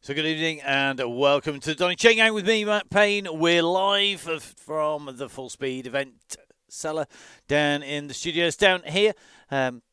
So good evening and welcome to Donny Chaingang with me, Matt Payne. We're live from the Full Speed event cellar down in the studios down here.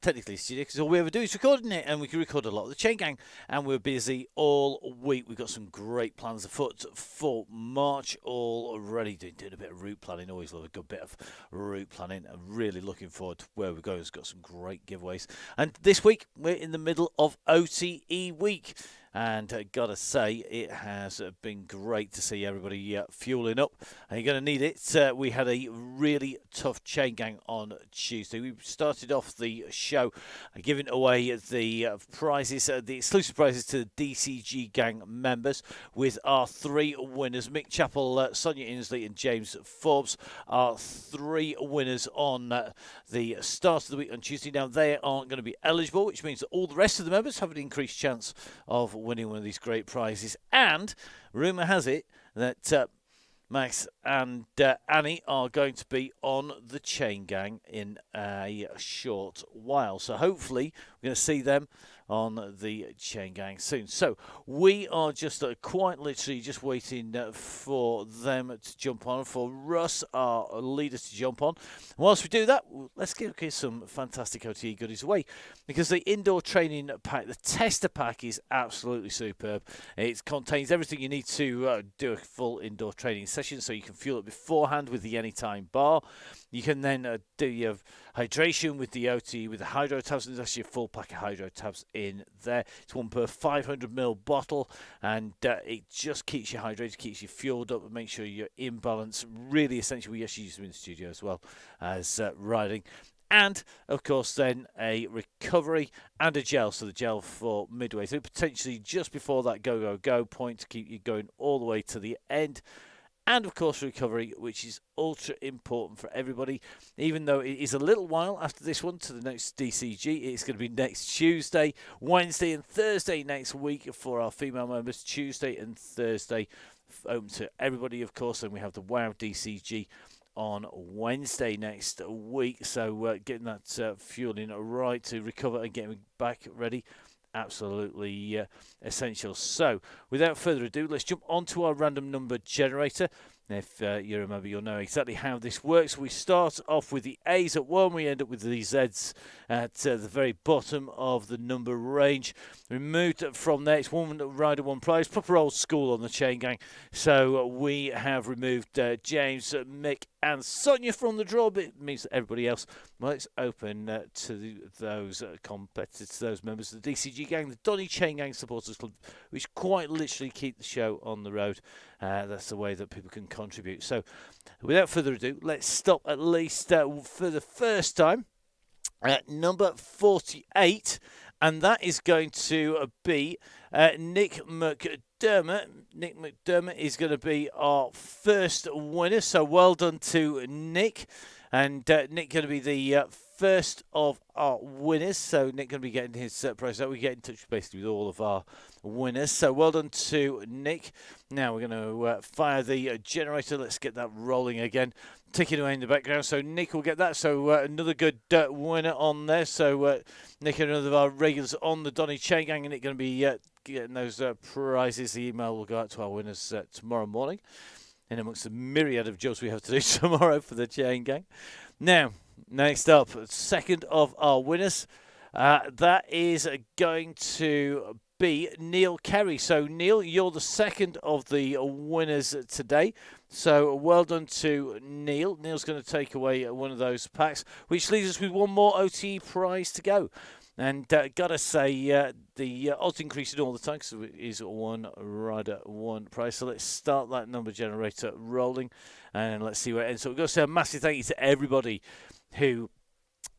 Technically studio because all we ever do is recording it, and we can record a lot of the Chaingang, and we're busy all week. We've got some great plans afoot for March already. Doing a bit of route planning. Always love a good bit of route planning. I'm really looking forward to where we're going. It's got some great giveaways, and this week we're in the middle of OTE week. And gotta say, it has been great to see everybody fueling up, and you're going to need it. We had a really tough chain gang on Tuesday. We started off the show giving away the prizes, the exclusive prizes to the DCG gang members, with our three winners: Mick Chappell, Sonia Inslee, and James Forbes. Our three winners on the start of the week on Tuesday. Now, they aren't going to be eligible, which means that all the rest of the members have an increased chance of winning one of these great prizes. And rumour has it that Max and Annie are going to be on the chain gang in a short while. So hopefully we're going to see them on the chain gang soon. So we are just quite literally just waiting for them to jump on, for Russ, our leader, to jump on. Whilst we do that, let's give some fantastic OTE goodies away, because the indoor training pack, the tester pack, is absolutely superb. It contains everything you need to do a full indoor training session, so you can fuel it beforehand with the Anytime bar. You can then do your hydration with the OTE, with the hydro tabs. There's actually a full pack of hydro tabs in there. It's one per 500ml bottle, and it just keeps you hydrated, keeps you fueled up, and makes sure you're in balance. Really essential. We actually use them in the studio as well as riding. And, of course, then a recovery and a gel. So the gel for midway through, potentially just before that go point, to keep you going all the way to the end. And, of course, recovery, which is ultra important for everybody. Even though it is a little while after this one to the next DCG, it's going to be next Tuesday, Wednesday and Thursday next week for our female members. Tuesday and Thursday open to everybody, of course. And we have the WOW DCG on Wednesday next week. So getting that fueling right to recover and getting back ready, absolutely essential. So without further ado, let's jump onto our random number generator. If you remember, you'll know exactly how this works. We start off with the A's at 1. We end up with the Z's at the very bottom of the number range. We moved from there. It's one rider, one prize. Proper old school on the chain gang. So we have removed James, Mick and Sonia from the draw. But it means that everybody else, well, it's open to those competitors, to those members of the DCG gang, the Donny Chaingang Supporters Club, which quite literally keep the show on the road. That's the way that people can contribute. So without further ado, let's stop at least for the first time at number 48, and that is going to be Nick McDermott. Nick McDermott is going to be our first winner, so well done to Nick. And Nick going to be the first of our winners. So Nick going to be getting his prize out. We get in touch basically with all of our winners. So well done to Nick. Now we're going to fire the generator. Let's get that rolling again. Ticking away in the background. So Nick will get that. So another good winner on there. So Nick and another of our regulars on the Donny Chaingang, and Nick going to be getting those prizes. The email will go out to our winners tomorrow morning, in amongst the myriad of jobs we have to do tomorrow for the chain gang. Now, next up, second of our winners, that is going to be Neil Kerry. So, Neil, you're the second of the winners today. So, well done to Neil. Neil's going to take away one of those packs, which leaves us with one more OTE prize to go. And gotta say, the odds increasing all the time, because it is one rider, one prize. So let's start that number generator rolling, and let's see where it ends. So we've got to say a massive thank you to everybody who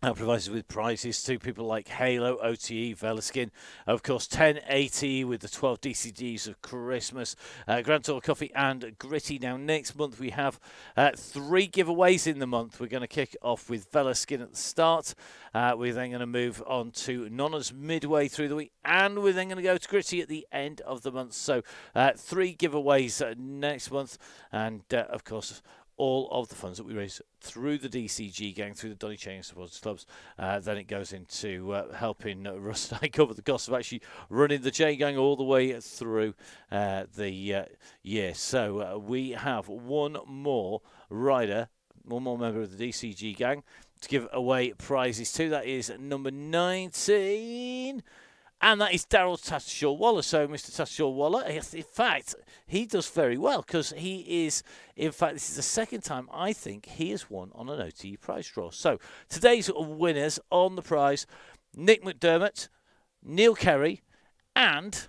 provides us with prizes, to people like Halo, OTE, Velaskin, of course 1080 with the 12 DCGs of Christmas, Grand Tour Coffee and Gritty. Now next month we have 3 giveaways in the month. We're going to kick off with Velaskin at the start. We're then going to move on to Nonna's midway through the week, and we're then going to go to Gritty at the end of the month. So 3 giveaways next month, and of course all of the funds that we raise through the DCG gang, through the Donny Chaingang supporters clubs, then it goes into helping Russ and I cover the cost of actually running the chain gang all the way through the year. So we have one more rider, one more member of the DCG gang to give away prizes to. That is number 19. And that is Daryl Tattershaw Waller. So, Mr. Tattershaw Waller, in fact, he does very well because he is, in fact, this is the second time I think he has won on an OTE prize draw. So, today's winners on the prize, Nick McDermott, Neil Kerry, and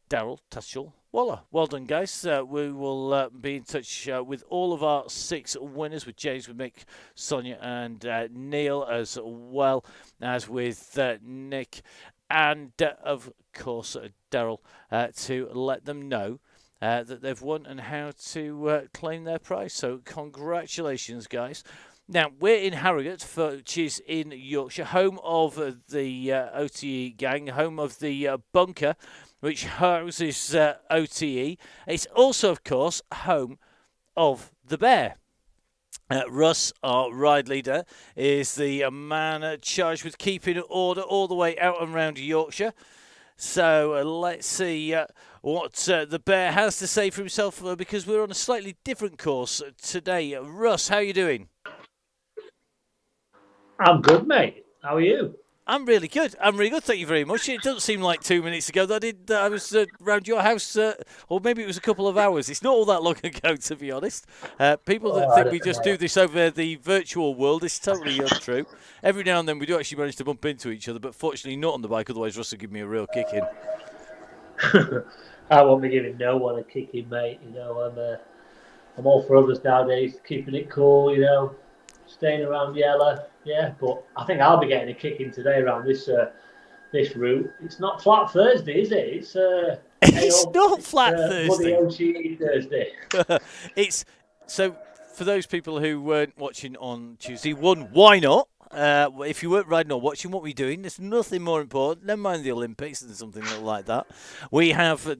Daryl Tattershaw Waller. Well done, guys. We will be in touch with all of our 6 winners, with James, with Mick, Sonia, and Neil, as well as with Nick. And, of course, Daryl, to let them know that they've won and how to claim their prize. So congratulations, guys. Now, we're in Harrogate, which is in Yorkshire, home of the OTE gang, home of the bunker, which houses OTE. It's also, of course, home of the Bear. Russ, our ride leader, is the man charged with keeping order all the way out and round Yorkshire. So let's see what the Bear has to say for himself, because we're on a slightly different course today. Russ, how are you doing? I'm good, mate. How are you? I'm really good. Thank you very much. It doesn't seem like 2 minutes ago that I was around your house, or maybe it was a couple of hours. It's not all that long ago, to be honest. People that think we just do this over the virtual world, it's totally untrue. Every now and then we do actually manage to bump into each other, but fortunately not on the bike. Otherwise, Russ will give me a real kick in. I won't be giving no one a kick in, mate. You know, I'm all for others nowadays, keeping it cool. You know, staying around yellow. Yeah, but I think I'll be getting a kick in today around this route. It's not Flat Thursday, is it? It's not Flat Thursday. OTE Thursday. It's so for those people who weren't watching on Tuesday. One, why not? If you weren't riding or watching, what we're doing, there's nothing more important. Never mind the Olympics and something like that. We have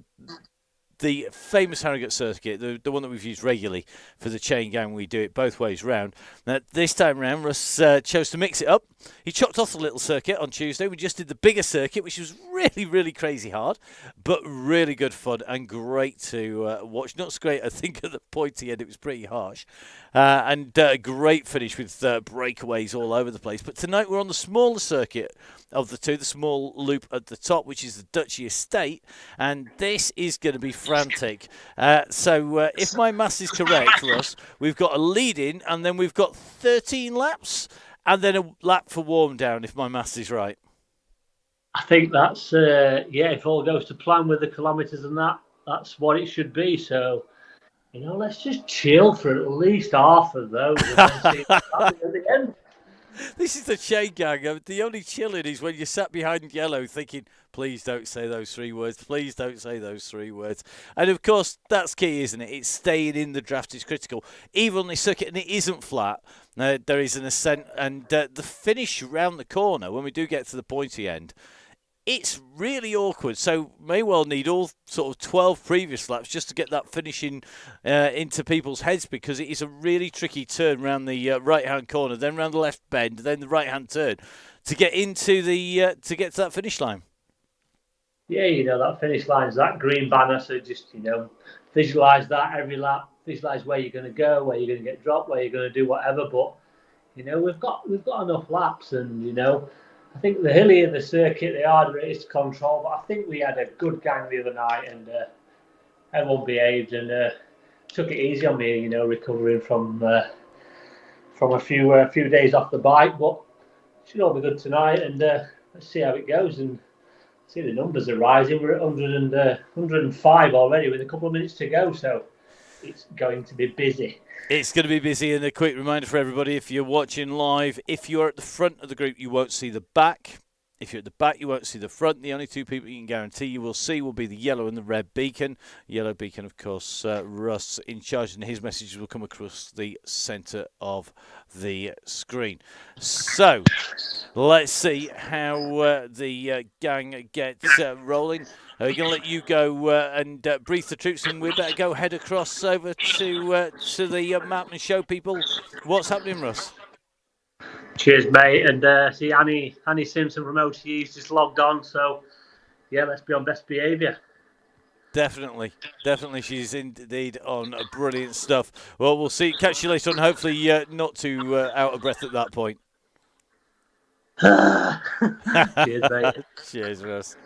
the famous Harrogate circuit, the one that we've used regularly for the chain gang. We do it both ways round. Now, this time round, Russ chose to mix it up. He chopped off the little circuit on Tuesday. We just did the bigger circuit, which was really, really crazy hard, but really good fun and great to watch. Not so great, I think, at the pointy end. It was pretty harsh. And a great finish with breakaways all over the place. But tonight we're on the smaller circuit of the two, the small loop at the top, which is the Duchy Estate, and this is going to be frantic. So if my maths is correct, Russ, we've got a lead-in, and then we've got 13 laps, and then a lap for warm-down, if my maths is right. I think that's, if all goes to plan with the kilometres and that's what it should be. So, you know, let's just chill for at least half of those and then see what's happening at the end. This is the chain gang. The only chilling is when you're sat behind yellow thinking, please don't say those 3 words. Please don't say those 3 words. And, of course, that's key, isn't it? It's staying in the draft is critical. Even on this circuit, and it isn't flat, there is an ascent. And the finish round the corner, when we do get to the pointy end, it's really awkward, so may well need all sort of 12 previous laps just to get that finishing into people's heads, because it is a really tricky turn round the right-hand corner, then round the left bend, then the right-hand turn to get into the to get to that finish line. Yeah, you know, that finish line's that green banner, so just, you know, visualise that every lap, visualise where you're going to go, where you're going to get dropped, where you're going to do whatever, but, you know, we've got enough laps, and, you know, I think the hillier the circuit, the harder it is to control. But I think we had a good gang the other night, and everyone behaved and took it easy on me. You know, recovering from a few days off the bike. But it should all be good tonight, and let's see how it goes. And see, the numbers are rising. We're at 105 already with a couple of minutes to go. So it's going to be busy. It's going to be busy, and a quick reminder for everybody, if you're watching live, if you're at the front of the group, you won't see the back. If you're at the back, you won't see the front. The only two people you can guarantee you will see will be the yellow and the red beacon. Yellow beacon, of course, Russ in charge, and his messages will come across the centre of the screen. So, let's see how the gang gets rolling. We're going to let you go and brief the troops, and we better go head across over to the map and show people what's happening, Russ. Cheers, mate. And see, Annie Simpson from OTE's just logged on. So, yeah, let's be on best behaviour. Definitely. She's indeed on brilliant stuff. Well, we'll see. Catch you later on. Hopefully not too out of breath at that point. Cheers, mate. Cheers, Russ.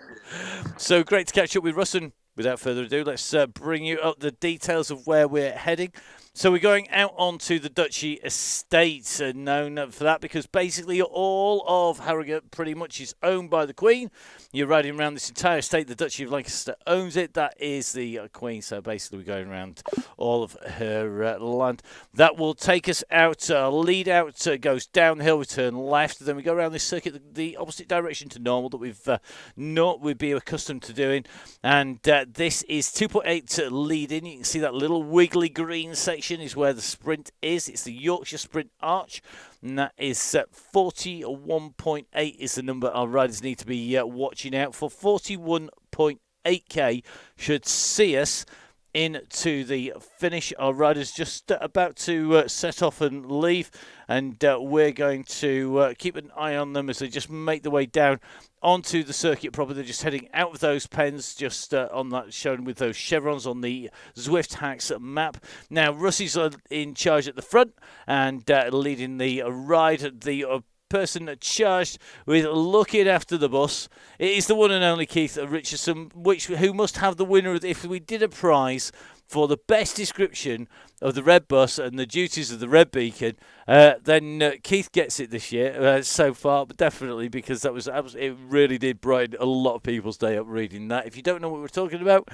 So great to catch up with Russ, and without further ado, let's bring you up the details of where we're heading. So we're going out onto the Duchy Estate, known for that because basically all of Harrogate pretty much is owned by the Queen. You're riding around this entire estate. The Duchy of Lancaster owns it. That is the Queen. So basically we're going around all of her land. That will take us out, lead out, goes down the hill, we turn left. Then we go around this circuit, the opposite direction to normal that we'd be accustomed to doing. And this is 2.8 lead in. You can see that little wiggly green section is where the sprint is. It's the Yorkshire Sprint Arch. And that is 41.8 is the number our riders need to be watching out for. 41.8k should see us into the finish. Our riders just about to set off and leave, and we're going to keep an eye on them as they just make their way down onto the circuit proper. They're just heading out of those pens, just on that, shown with those chevrons on the Zwift Hacks map. Now, Russie's in charge at the front and leading the ride. The person charged with looking after the bus, it is the one and only Keith Richardson, who must have the winner. If we did a prize for the best description of the red bus and the duties of the red beacon, then Keith gets it this year so far, but definitely because it really did brighten a lot of people's day up reading that. If you don't know what we're talking about,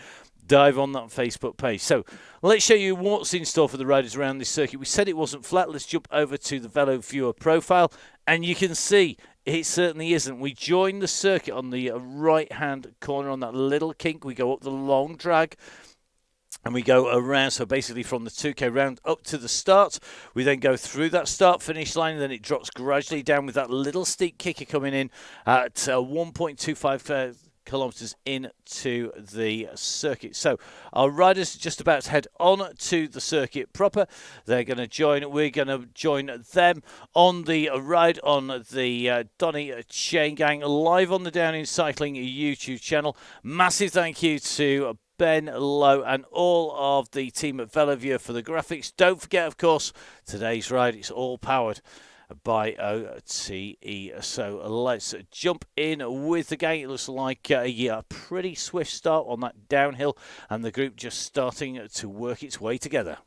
dive on that Facebook page. So let's show you what's in store for the riders around this circuit. We said it wasn't flat. Let's jump over to the Velo Viewer profile, and you can see it certainly isn't. We join the circuit on the right-hand corner on that little kink. We go up the long drag, and we go around, so basically from the 2K round up to the start. We then go through that start-finish line, and then it drops gradually down with that little steep kicker coming in at 1.25 kilometres into the circuit. So our riders are just about to head on to the circuit proper. We're going to join them on the ride on the Donny Chaingang live on the Down in Cycling YouTube channel. Massive thank you to Ben Lowe and all of the team at VeloViewer for the graphics. Don't forget, of course, today's ride is all powered by OTE. So let's jump in with the gang. It looks like a pretty swift start on that downhill, and the group just starting to work its way together.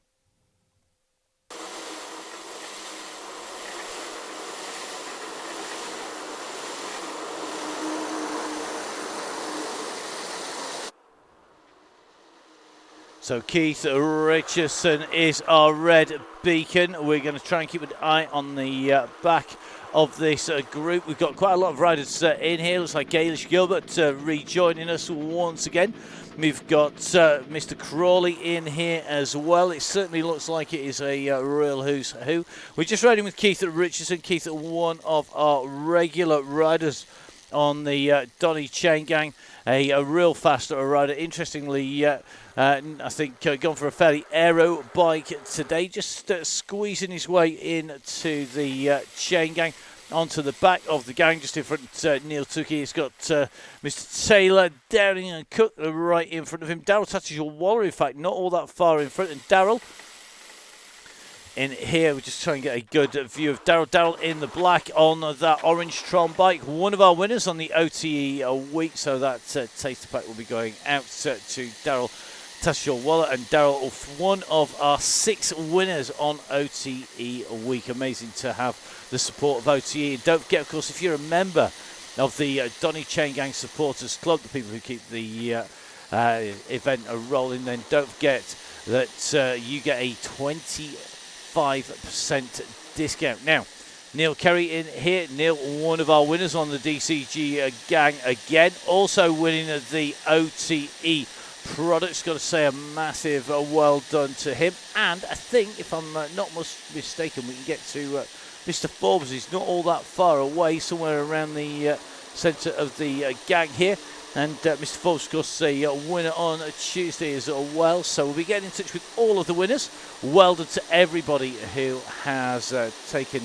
So Keith Richardson is our red beacon. We're going to try and keep an eye on the back of this group. We've got quite a lot of riders in here. Looks like Gaelish Gilbert rejoining us once again. We've got Mr. Crawley in here as well. It certainly looks like it is a real who's who. We're just riding with Keith Richardson. Keith, one of our regular riders on the Donny Chaingang, a real fast rider. Interestingly, I think gone for a fairly aero bike today, just squeezing his way into the chain gang, onto the back of the gang, just in front. Neil Tukey has got Mr. Taylor, Downing and Cook right in front of him. Daryl Tatchell-Waller, in fact, not all that far in front. And Daryl in here, we're just trying to get a good view of Daryl. Daryl in the black on that orange Tron bike, one of our winners on the OTE week. So that taster pack will be going out to Daryl Tatchell-Waller, and Daryl, one of our 6 winners on OTE a week. Amazing to have the support of OTE. And don't forget, of course, if you're a member of the Donny Chaingang Supporters Club, the people who keep the event rolling, then don't forget that you get a 25% discount. Now, Neil Kerry in here. Neil, one of our winners on the DCG gang again. Also winning the OTE products. Got to say a massive well done to him. And I think, if I'm not mistaken, we can get to Mr. Forbes. He's not all that far away, somewhere around the centre of the gang here. And Mr. Forbes, of course, a winner on Tuesday as well. So we'll be getting in touch with all of the winners. Well done to everybody who has taken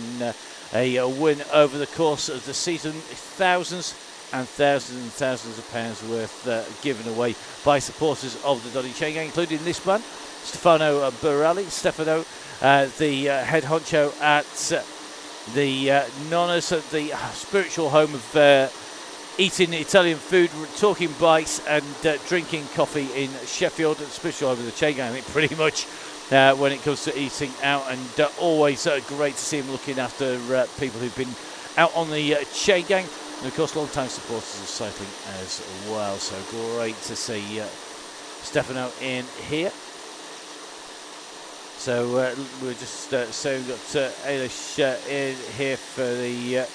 a win over the course of the season. Thousands and thousands of pounds worth given away by supporters of the Donny Chaingang, including this man, Stefano Burrelli. Stefano, the head honcho at the Nonnas, at the spiritual home of eating Italian food, talking bikes and drinking coffee in Sheffield, and spiritual home of the Chaingang, I think, pretty much. When it comes to eating out, and always great to see him looking after people who've been out on the Chaingang, and of course long-time supporters of cycling as well. So great to see Stefano in here. So we're just saying we've got Ailish in here for the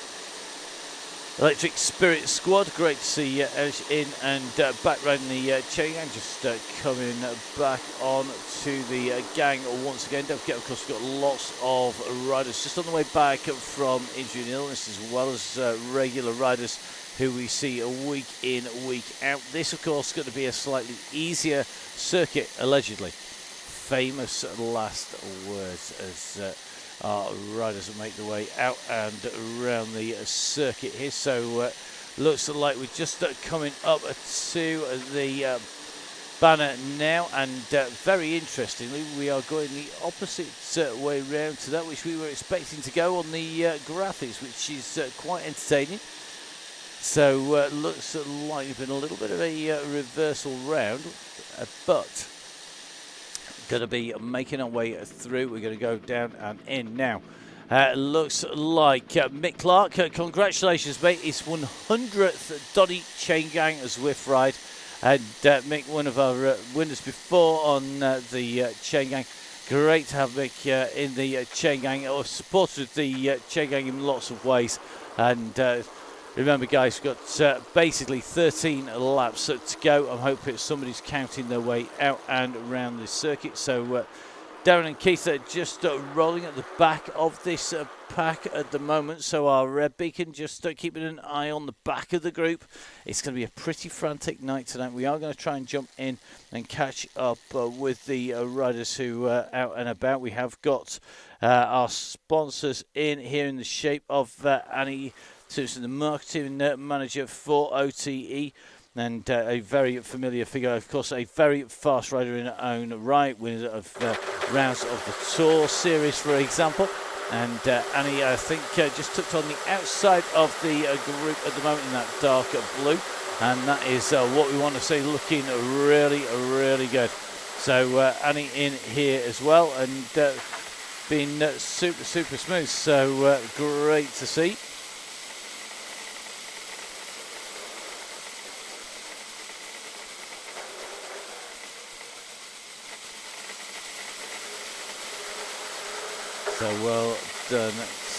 Electric Spirit Squad. Great to see Elish in and back riding the Chaingang, just coming back on to the gang once again. Don't forget, of course, we've got lots of riders just on the way back from injury and illness, as well as regular riders who we see week in, week out. This, of course, is going to be a slightly easier circuit, allegedly. Famous last words as our riders will make their way out and around the circuit here. So looks like we're just coming up to the banner now, and very interestingly we are going the opposite way round to that which we were expecting to go on the graphics, which is quite entertaining. So looks like it's been a little bit of a reversal round, but going to be making our way through. We're going to go down and in now. Looks like Mick Clark, congratulations, mate. It's 100th Donny Chaingang Zwift ride. And Mick, one of our winners before on the Chaingang. Great to have Mick in the Chaingang, or supported the Chaingang in lots of ways. And remember, guys, we've got basically 13 laps to go. I'm hoping somebody's counting their way out and around the circuit. So Darren and Keith are just rolling at the back of this pack at the moment. So our beacon just keeping an eye on the back of the group. It's going to be a pretty frantic night tonight. We are going to try and jump in and catch up with the riders who are out and about. We have got our sponsors in here in the shape of Annie Simpson, the marketing manager for OTE, and a very familiar figure, of course, a very fast rider in her own right, winner of rounds of the Tour Series, for example. And Annie, I think, just tucked on the outside of the group at the moment in that dark blue, and that is what we want to see, looking really, really good. So Annie in here as well, and been super smooth, so great to see. So well done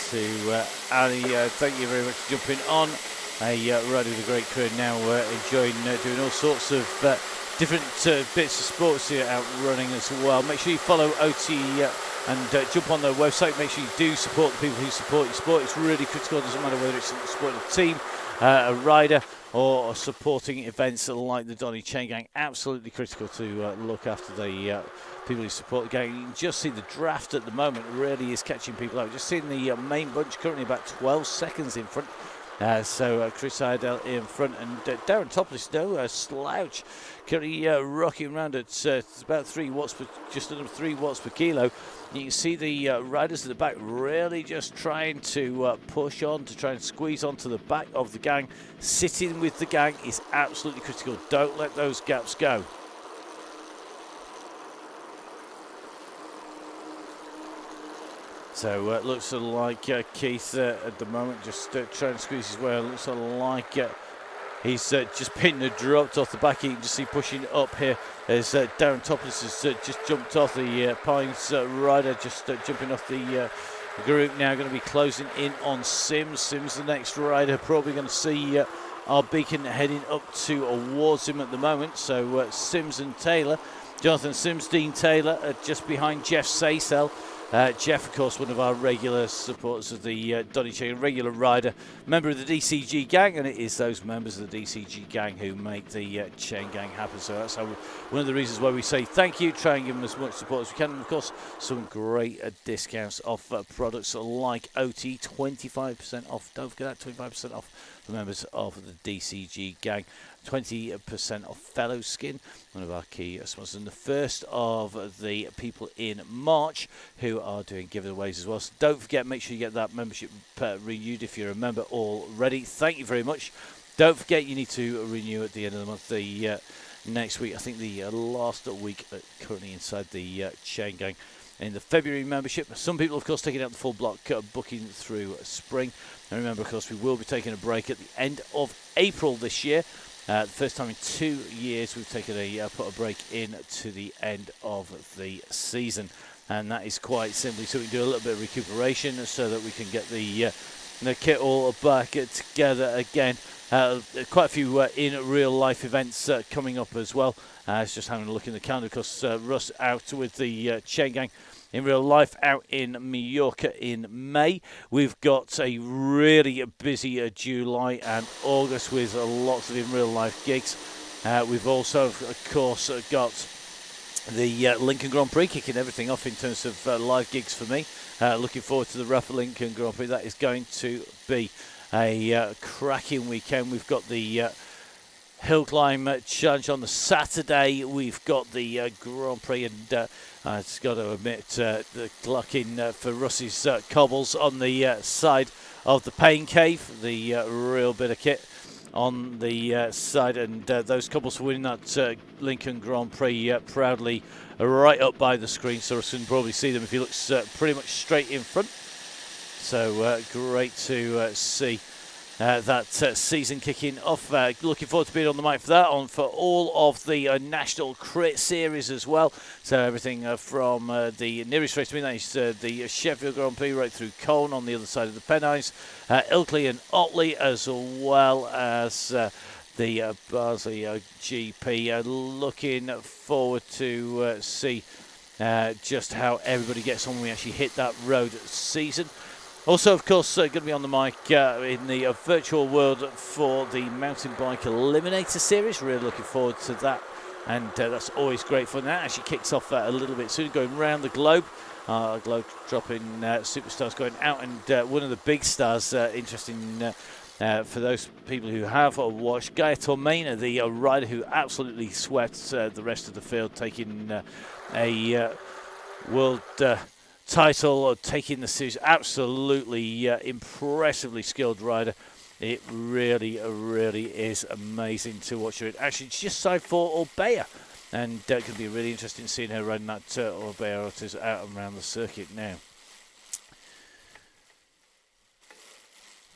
to Ali. Thank you very much for jumping on. A rider with a great career now, enjoying doing all sorts of different bits of sports here, out running as well. Make sure you follow OTE and jump on their website. Make sure you do support the people who support your sport. It's really critical. It doesn't matter whether it's supporting a team, a rider, or supporting events like the Donny Chaingang. Absolutely critical to look after the people who support the gang. You can just see the draft at the moment really is catching people out. Just seeing the main bunch currently about 12 seconds in front. So Chris Idell in front, and Darren Topless, no slouch, currently rocking around at about 3 watts per, just under 3 watts per kilo. You can see the riders at the back really just trying to push on to try and squeeze onto the back of the gang. Sitting with the gang is absolutely critical. Don't let those gaps go. So it looks like Keith at the moment just trying to squeeze his way. It looks like he's just been dropped off the back. You can just see pushing up here as Darren Topless has just jumped off the Pines rider, just jumping off the group now going to be closing in on Sims. Sims, the next rider, probably going to see our beacon heading up towards him at the moment. So Sims and Taylor. Jonathan Sims, Dean Taylor, just behind Jeff Saysell. Jeff, of course, one of our regular supporters of the Donny Chaingang, regular rider, member of the DCG gang, and it is those members of the DCG gang who make the Chain Gang happen. So that's one of the reasons why we say thank you, try and give them as much support as we can, and of course, some great discounts off products like OTE, 25% off. Don't forget that, 25% off for members of the DCG gang. 20% off Fellow Skin, one of our key sponsors, and the first of the people in March who are doing giveaways as well. So don't forget, make sure you get that membership renewed if you're a member already. Thank you very much. Don't forget, you need to renew at the end of the month. The next week, I think the last week currently inside the Chain Gang in the February membership. Some people, of course, taking out the full block booking through spring. And remember, of course, we will be taking a break at the end of April this year. The first time in 2 years we've taken put a break in to the end of the season, and that is quite simply so we can do a little bit of recuperation so that we can get the kit all back together again. Quite a few in real life events coming up as well. It's just having a look in the calendar because Russ out with the Chain Gang in real life out in Mallorca in May. We've got a really busy July and August with lots of in real life gigs. We've also, of course, got the Lincoln Grand Prix kicking everything off in terms of live gigs for me. Looking forward to the Rafa Lincoln Grand Prix. That is going to be a cracking weekend. We've got the Hill Climb Challenge on the Saturday. We've got the Grand Prix, and I've just got to admit, the luck in for Russ's cobbles on the side of the Pain Cave, the real bit of kit on the side, and those cobbles for winning that Lincoln Grand Prix proudly right up by the screen, so Russ can probably see them if he looks pretty much straight in front. So great to see that season kicking off. Looking forward to being on the mic for that, for all of the National Crit Series as well. So everything from the nearest race to me, that is the Sheffield Grand Prix right through Colne on the other side of the Pennines, Ilkley and Otley, as well as the Barnsley GP. Looking forward to see just how everybody gets on when we actually hit that road season. Also, of course, going to be on the mic in the virtual world for the Mountain Bike Eliminator Series. Really looking forward to that, and that's always great fun. That actually kicks off a little bit soon, going around the globe. Globe dropping superstars going out, and one of the big stars, interesting for those people who have watched, Gaia Tormena, the rider who absolutely swept the rest of the field, taking a world title, taking the series. Absolutely impressively skilled rider. It really is amazing to watch her. Actually, it's just side for Orbea, and it could be really interesting seeing her riding that Orbea out and around the circuit now.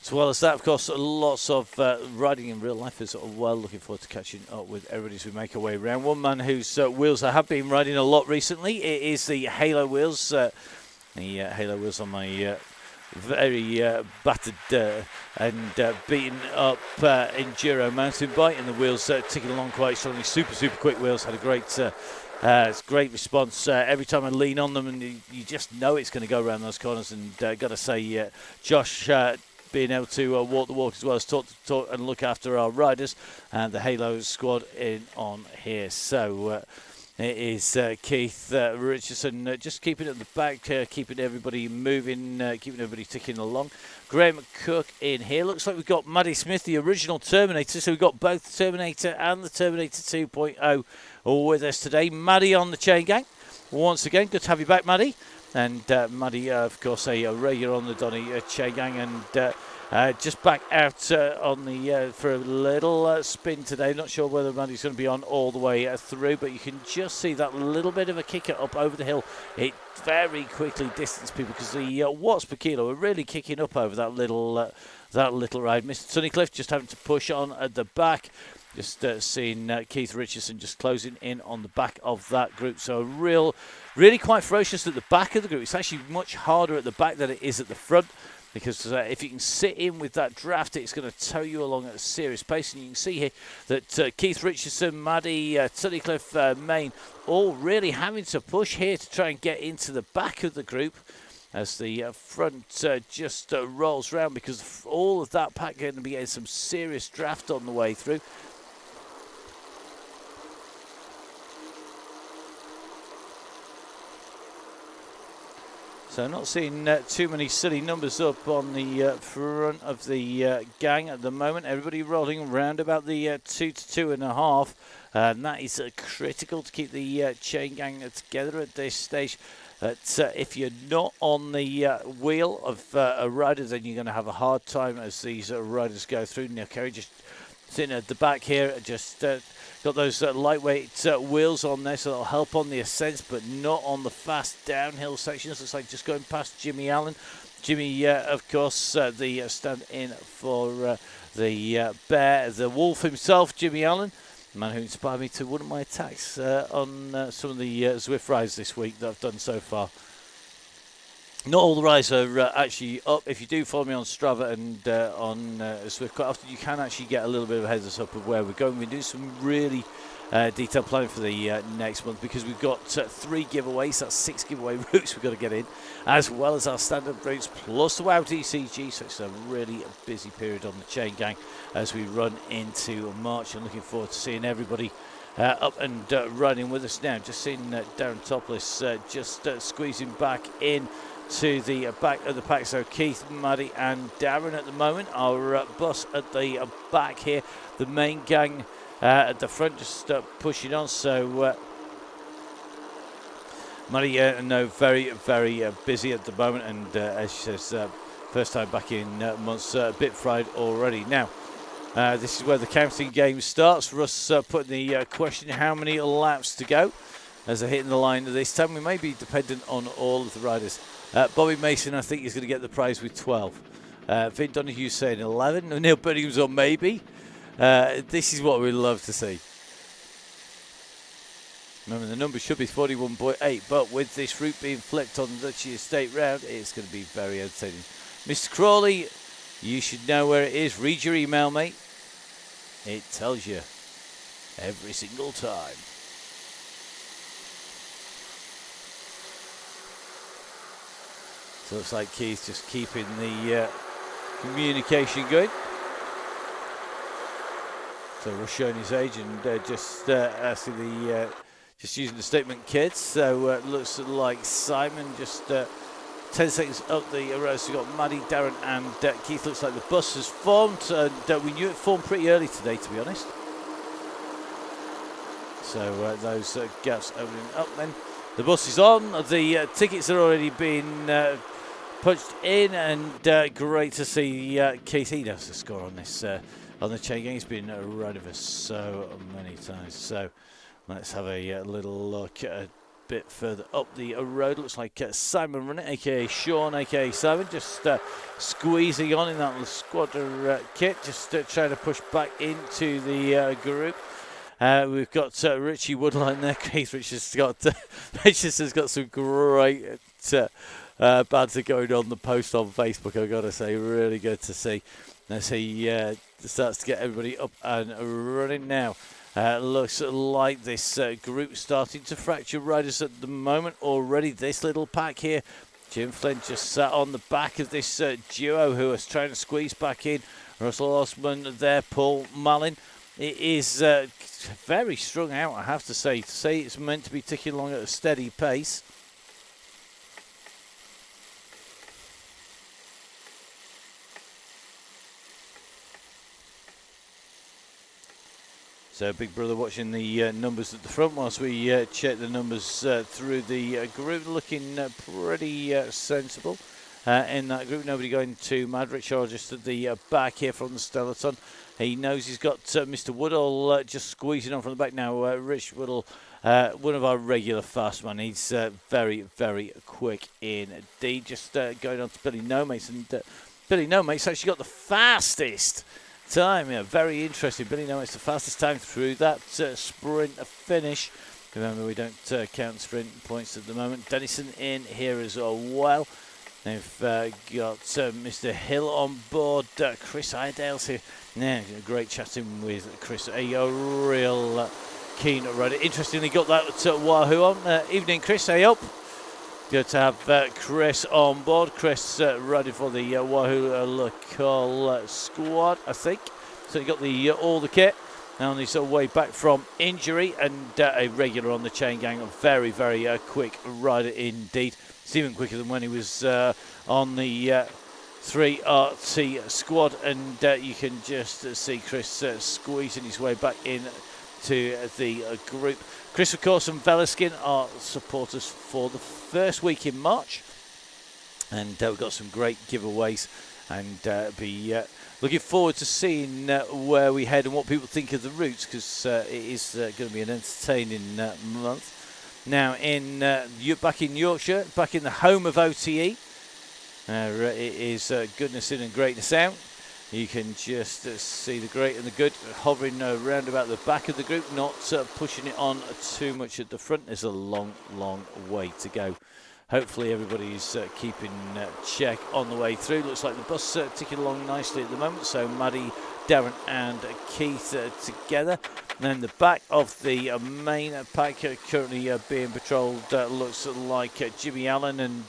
As well as that, of course, lots of riding in real life as well. Looking forward to catching up with everybody as we make our way around. One man whose wheels I have been riding a lot recently, it is the Halo wheels. The Halo wheels on my very battered and beaten up enduro mountain bike, and the wheels ticking along quite strongly. Super quick wheels. Had a great response every time I lean on them, and you just know it's going to go around those corners. And got to say, Josh, being able to walk the walk as well as talk and look after our riders and the Halo squad in on here. So it is Keith Richardson just keeping it at the back, keeping everybody moving, keeping everybody ticking along. Graham Cook in here. Looks like we've got Maddie Smith, the original Terminator. So we've got both the Terminator and the Terminator 2.0 with us today. Maddie on the Chain Gang. Once again, good to have you back, Maddie. And Maddie, of course, a regular on the Donny Chaingang, and just back out on the for a little spin today. Not sure whether Maddie's going to be on all the way through, but you can just see that little bit of a kicker up over the hill. It very quickly distanced people because the watts per kilo are really kicking up over that little ride. Mr. Sunnycliffe just having to push on at the back. Just seeing Keith Richardson just closing in on the back of that group. So really quite ferocious at the back of the group. It's actually much harder at the back than it is at the front, because if you can sit in with that draft, it's going to tow you along at a serious pace. And you can see here that Keith Richardson, Maddie, Tunnicliffe, Main, all really having to push here to try and get into the back of the group, as the front just rolls round, because all of that pack going to be getting some serious draft on the way through. So not seeing too many silly numbers up on the front of the gang at the moment. Everybody rolling around about the 2 to 2.5. And that is critical to keep the chain gang together at this stage. If you're not on the wheel of a rider, then you're going to have a hard time as these riders go through. Neil Carey just sitting at the back here, just got those lightweight wheels on there, so that'll help on the ascents, but not on the fast downhill sections. Looks like just going past Jimmy Allen. Jimmy, of course, the stand-in for the bear, the wolf himself, Jimmy Allen, the man who inspired me to one of my attacks on some of the Zwift rides this week that I've done so far. Not all the rides are actually up. If you do follow me on Strava and on Zwift, quite often you can actually get a little bit of a heads up of where we're going. We do some really detailed planning for the next month, because we've got 3 giveaways. That's 6 giveaway routes we've got to get in, as well as our standard routes plus the WOW TCG. So it's a really busy period on the chain gang as we run into March. I'm looking forward to seeing everybody up and running with us now. Just seeing Darren Topless just squeezing back in to the back of the pack. So Keith, Maddie and Darren at the moment. Our bus at the back here. The main gang at the front just pushing on. So Maddie, no, very, very busy at the moment. And as she says, first time back in months, a bit fried already. Now, this is where the counting game starts. Russ putting the question, how many laps to go? As they're hitting the line this time, we may be dependent on all of the riders. Bobby Mason, I think, is going to get the prize with 12. Vin Donahue saying 11. Neil Birmingham's on maybe. This is what we love to see. Remember, the number should be 41.8, but with this route being flipped on the Duchy Estate round, it's going to be very entertaining. Mr. Crawley, you should know where it is. Read your email, mate. It tells you every single time. So it looks like Keith just keeping the communication going. So we're showing his age and just asking the, just using the statement kids. So it looks like Simon just 10 seconds up the road. So we've got Maddie, Darren and Keith. Looks like the bus has formed. And we knew it formed pretty early today, to be honest. So those gaps opening up then. The bus is on. The tickets are already being punched in, and great to see Keith. He knows the score on this on the chain gang. He's been a rider for so many times. So let's have a little look a bit further up the road. Looks like Simon running, aka Sean, aka Simon, just squeezing on in that little squadron kit, just trying to push back into the group. We've got Richie Woodline there. Keith Richardson's got some great banter going on the post on Facebook, I've got to say. Really good to see. As he starts to get everybody up and running now. Looks like this group starting to fracture riders at the moment already. This little pack here. Jim Flynn just sat on the back of this duo who is trying to squeeze back in. Russell Osman there, Paul Mallin. It is very strung out, I have to say. To say it's meant to be ticking along at a steady pace. So Big Brother watching the numbers at the front whilst we check the numbers through the group. Looking pretty sensible in that group. Nobody going too mad. Rich Orr just at the back here from the Stellaton. He knows he's got Mr. Woodall just squeezing on from the back now. Rich Woodall, one of our regular fast men. He's very, very quick indeed. Just going on to Billy No Mates. And Billy No Mates actually got the fastest time. Yeah, very interesting. Billy Noakes the fastest time through that sprint finish. Remember, we don't count sprint points at the moment. Dennison in here as well. They've got Mr. Hill on board. Chris Iredale's here. Yeah, great chatting with Chris. A real keen rider. Interestingly, got that Wahoo on. Evening, Chris. Hey up. Good to have Chris on board. Chris riding for the Wahoo local squad, I think. So he got the all the kit. Now on his way back from injury, and a regular on the Chaingang. A very, very quick rider indeed. It's even quicker than when he was on the 3RT squad, and you can just see Chris squeezing his way back in to the group. Chris, of course, and Velaskin are supporters for the first week in March, and we've got some great giveaways, and be looking forward to seeing where we head and what people think of the routes, because it is going to be an entertaining month. Now, back in Yorkshire, back in the home of OTE, it is goodness in and greatness out. You can just see the great and the good hovering around about the back of the group, not pushing it on too much at the front. There's a long, long way to go. Hopefully everybody's keeping check on the way through. Looks like the bus ticking along nicely at the moment. So Maddie, Darren and Keith together. And then the back of the main pack currently being patrolled looks like Jimmy Allen and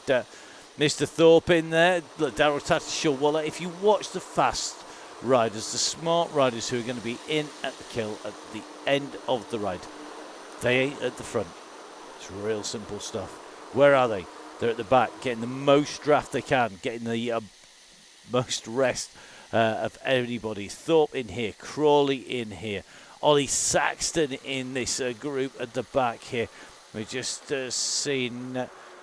Mr. Thorpe in there. Look, Darryl Tattershaw-Waller. If you watch the fast riders, the smart riders who are going to be in at the kill at the end of the ride, they ain't at the front. It's real simple stuff. Where are they? They're at the back, getting the most draft they can, getting the most rest of anybody. Thorpe in here, Crawley in here, Ollie Saxton in this group at the back here. We're just seeing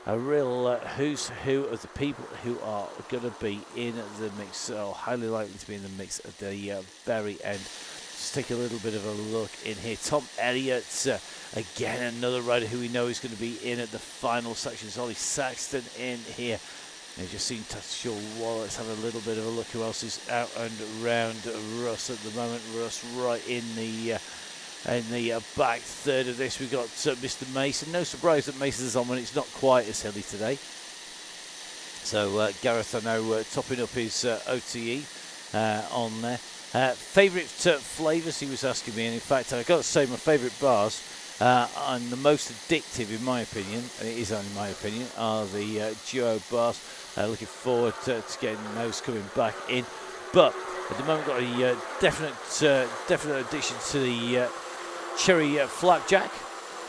a real who's who of the people who are going to be in the mix, or highly likely to be in the mix at the very end. Just take a little bit of a look in here. Tom Elliott, again, another rider who we know is going to be in at the final sections. Ollie Saxton in here. You've just seen Tattershaw-Waller. Let's have a little bit of a look who else is out and around. Russ at the moment. Russ right in the back third of this. We've got Mr. Mason. No surprise that Mason's on when it's not quite as hilly today. So Gareth, I know, topping up his OTE on there. Favourite flavours, he was asking me, and in fact I've got to say my favourite bars and the most addictive in my opinion, and it is only my opinion, are the duo bars. Looking forward to getting those coming back in, but at the moment got a definite addiction to the cherry flapjack,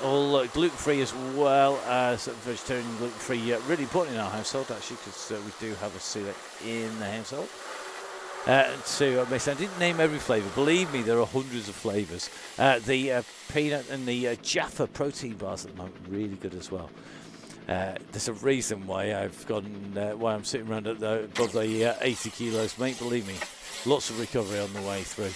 all gluten-free as well as vegetarian and gluten-free. Really important in our household actually, because we do have a celiac in the household. So I didn't name every flavour. Believe me, there are hundreds of flavours. The peanut and the Jaffa protein bars at the moment, really good as well. There's a reason why I've gone, why I'm sitting around above the 80 kilos, mate. Believe me, lots of recovery on the way through.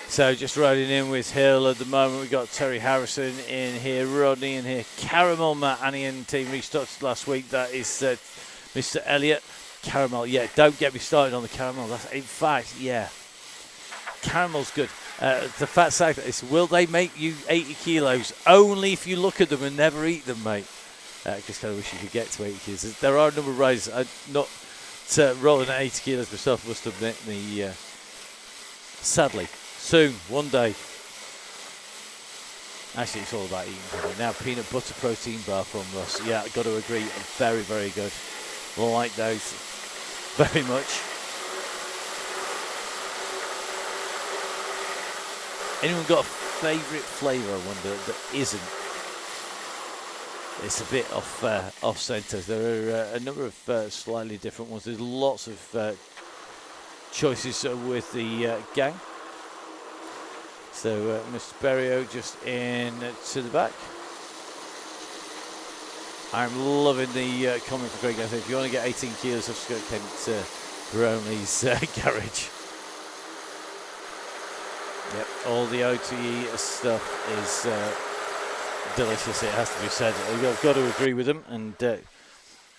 So just riding in with Hill at the moment. We've got Terry Harrison in here, Rodney in here, Caramel, Matt Annian team restocked last week. That is Mr. Elliott. Caramel, yeah, don't get me started on the caramel. That's, in fact, yeah, caramel's good. The fat side is, will they make you 80 kilos? Only if you look at them and never eat them, mate. Because I wish you could get to 80 kilos. There are a number of riders. I'm not rolling at 80 kilos myself, must admit. Sadly, soon, one day. Actually, it's all about eating. Now, peanut butter protein bar from Russ. Yeah, I've got to agree, very, very good. Like those very much. Anyone got a favourite flavour, I wonder, that isn't? It's a bit off centre. There are a number of slightly different ones. There's lots of choices with the gang. So Mr. Berrio just in to the back. I'm loving the comment for Craig. I think if you want to get 18 kilos, I've just got Kent Brownlee's garage. Yep, all the OTE stuff is delicious, it has to be said. I've got to agree with them, and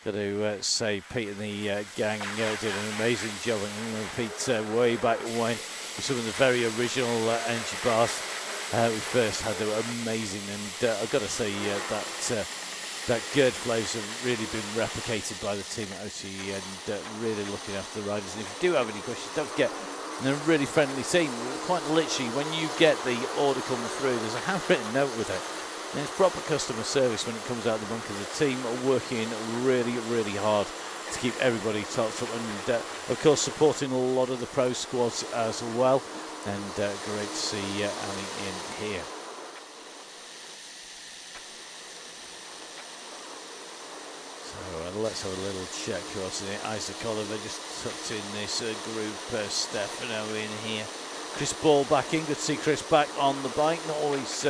Got to say Pete and the gang did an amazing job. And Pete way back when with some of the very original energy bars we first had, they were amazing. And I've got to say that GERD flavours have really been replicated by the team at OTE and really looking after the riders. And if you do have any questions, don't forget, they're a really friendly team. Quite literally, when you get the order coming through, there's a handwritten note with it. And it's proper customer service when it comes out of the bunker. The team are working really, really hard to keep everybody topped up. And, of course, supporting a lot of the pro squads as well. And great to see Ali in here. So let's have a little check across in it. Isaac Oliver just tucked in this group. Stefano in here. Chris Ball back in. Good to see Chris back on the bike. Not always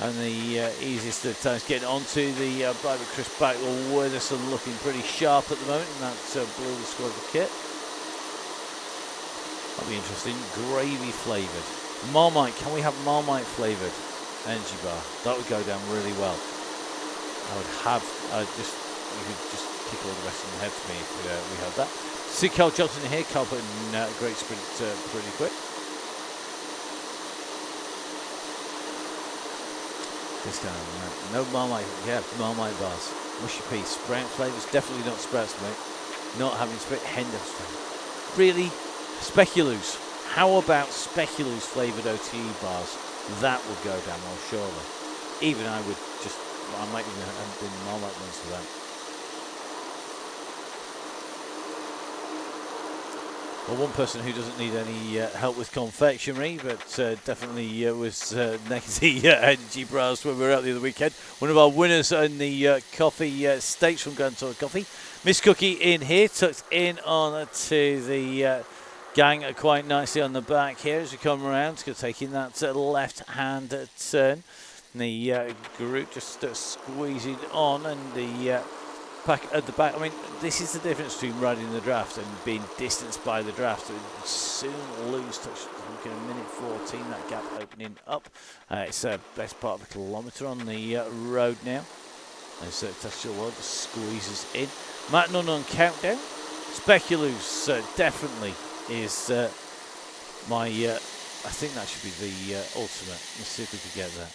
and the easiest of times getting onto the bike with Chris back. Weatherson looking pretty sharp at the moment in that blue squad kit. That'll be interesting. Gravy flavoured. Marmite. Can we have Marmite flavoured energy bar? That would go down really well. You could just kick all the rest of the head for me if we had that. See Carl Johnson here. Carl putting a great sprint pretty quick. This time, no Marmite. Yeah, Marmite bars. Mushy piece. Sprout flavours. Definitely not sprouts, mate. Not having sprout. Hendo sprout. Really? Speculoos. How about Speculoos flavoured OTE bars? That would go down well, surely. Even I might even have been Marmite ones for that. Well, one person who doesn't need any help with confectionery, but definitely was next to the energy bars when we were out the other weekend. One of our winners in the coffee stakes from Grand Tour Coffee. Miss Cookie in here, tucked in on to the gang quite nicely on the back here as we come around. It's going to take in that left-hand turn. The group just squeezing on, and the pack at the back. I mean, this is the difference between riding the draft and being distanced by the draft. It would soon lose touch. Looking at minute 14, that gap opening up. It's best part of a kilometre on the road now. As Tasha Ward just squeezes in. Matt Nunn on countdown. Speculoos definitely is my. I think that should be the ultimate. Let's see if we can get that.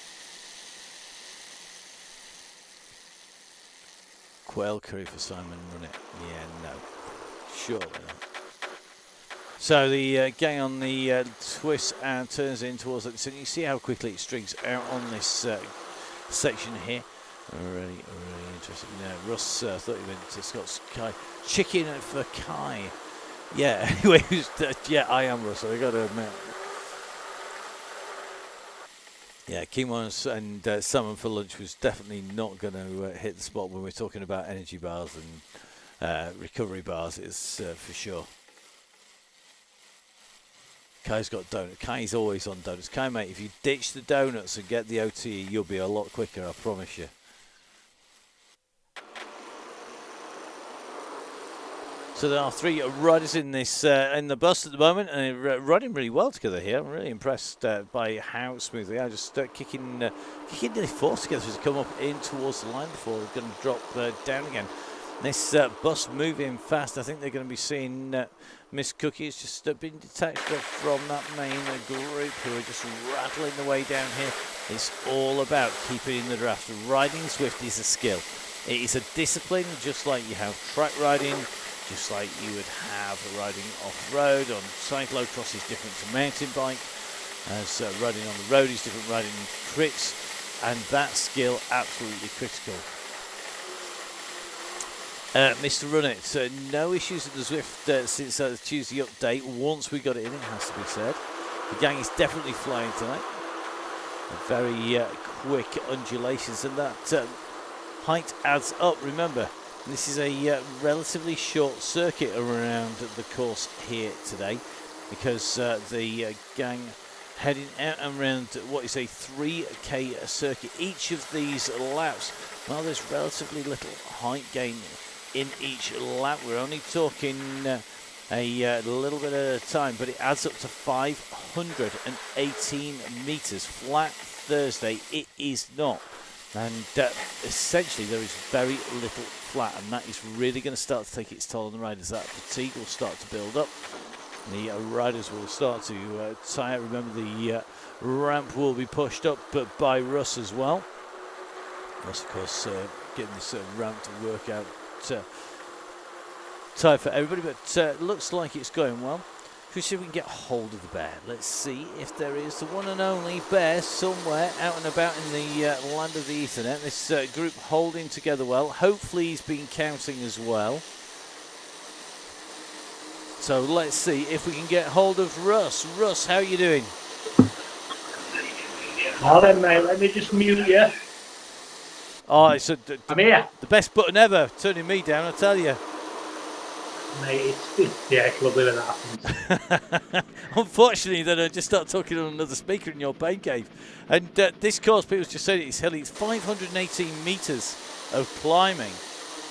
Quail curry for Simon Runnett. Yeah, no. Surely not. So the gang on the twist and turns in towards it. So you see how quickly it strings out on this section here. Really interesting. Russ thought he went to Scott's Kai. Chicken for Kai. Yeah, anyway, yeah, I am Russ, I got to admit. Yeah, quinoa and salmon for lunch was definitely not going to hit the spot when we're talking about energy bars and recovery bars. It's for sure. Kai's got donuts. Kai's always on donuts. Kai, mate, if you ditch the donuts and get the OTE, you'll be a lot quicker, I promise you. So there are three riders in this in the bus at the moment, and they're riding really well together here. I'm really impressed by how smoothly they are. Just kicking nearly fourth together as they come up in towards the line before they're going to drop down again. This bus moving fast. I think they're going to be seeing Miss Cookie has just been detached from that main group who are just rattling the way down here. It's all about keeping in the draft. Riding swift is a skill. It is a discipline, just like you have track riding. Just like you would have riding off-road. On cyclocross is different to mountain bike. As riding on the road is different, riding in crits. And that skill, absolutely critical. Mr. Runnett, no issues with the Zwift since the Tuesday update. Once we got it in, it has to be said. The gang is definitely flying tonight. Very quick undulations, and that height adds up. Remember, this is a relatively short circuit around the course here today, because the gang heading out and around what is a 3K circuit. Each of these laps, well, there's relatively little height gain in each lap. We're only talking a little bit at a time, but it adds up to 518 metres. Flat Thursday, it is not. And essentially there is very little flat, and that is really going to start to take its toll on the riders. That fatigue will start to build up. The riders will start to tire. Remember, the ramp will be pushed up by Russ as well. Russ, of course, getting this ramp to work out tight for everybody, but looks like it's going well. Should we see if we can get hold of the bear? Let's see if there is the one and only bear somewhere out and about in the land of the Ethernet. This group holding together well. Hopefully he's been counting as well. So let's see if we can get hold of Russ. Russ, how are you doing? Well then, mate, let me just mute you. Oh, it's I'm here. The best button ever, turning me down, I tell you. Mate, it's lovely when that happens. Unfortunately, then I just start talking on another speaker in your pain cave. And this course, people just said it's hilly. It's 518 metres of climbing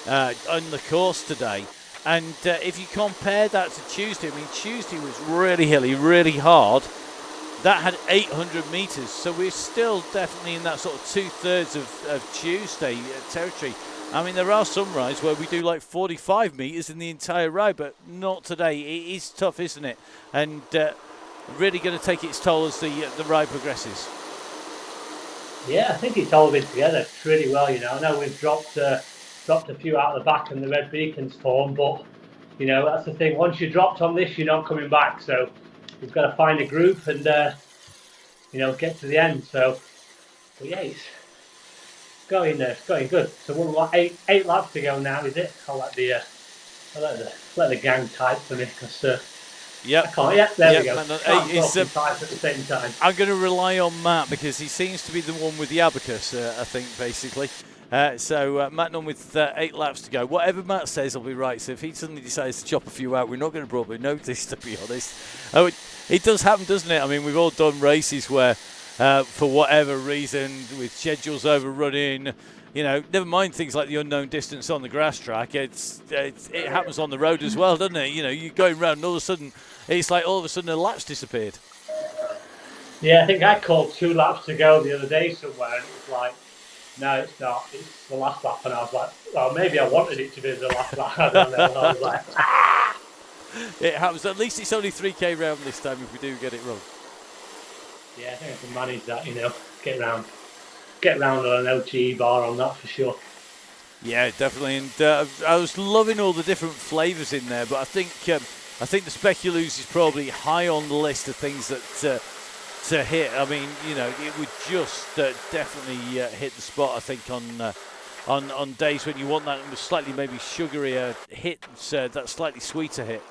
on the course today. And if you compare that to Tuesday, I mean, Tuesday was really hilly, really hard. That had 800 metres, so we're still definitely in that sort of 2/3 of Tuesday territory. I mean, there are some rides where we do like 45 metres in the entire ride, but not today. It is tough, isn't it? And really going to take its toll as the ride progresses. Yeah, I think it's all been together pretty well, you know. I know we've dropped a few out of the back and the red beacons form, but, you know, that's the thing. Once you're dropped on this, you're not coming back. So you've got to find a group and, you know, get to the end. So, but yeah, it's going good. So what, eight laps to go now, is it? I'll let the gang type for me, because yep. I can't. Yeah, there we go. Five at the same time. I'm going to rely on Matt because he seems to be the one with the abacus, I think, basically. So Matt Nunn with 8 laps to go. Whatever Matt says will be right. So if he suddenly decides to chop a few out, we're not going to probably notice, to be honest. Oh, it does happen, doesn't it? I mean, we've all done races where, for whatever reason, with schedules overrunning, you know, never mind things like the unknown distance on the grass track. It happens on the road as well, doesn't it? You know, you're going around and all of a sudden, it's like all of a sudden the lap's disappeared. Yeah, I think I called 2 laps to go the other day somewhere, and it was like, no, it's not. It's the last lap, and I was like, well, maybe I wanted it to be the last lap. I don't know. And I was like, ah! It happens. At least it's only 3k round this time if we do get it wrong. Yeah, I think I can manage that. You know, get round on an OTE bar on that for sure. Yeah, definitely. And I was loving all the different flavours in there, but I think the Speculoos is probably high on the list of things that. To hit, I mean, you know, it would just definitely hit the spot. I think on days when you want that slightly maybe sugarier hit, that slightly sweeter hit.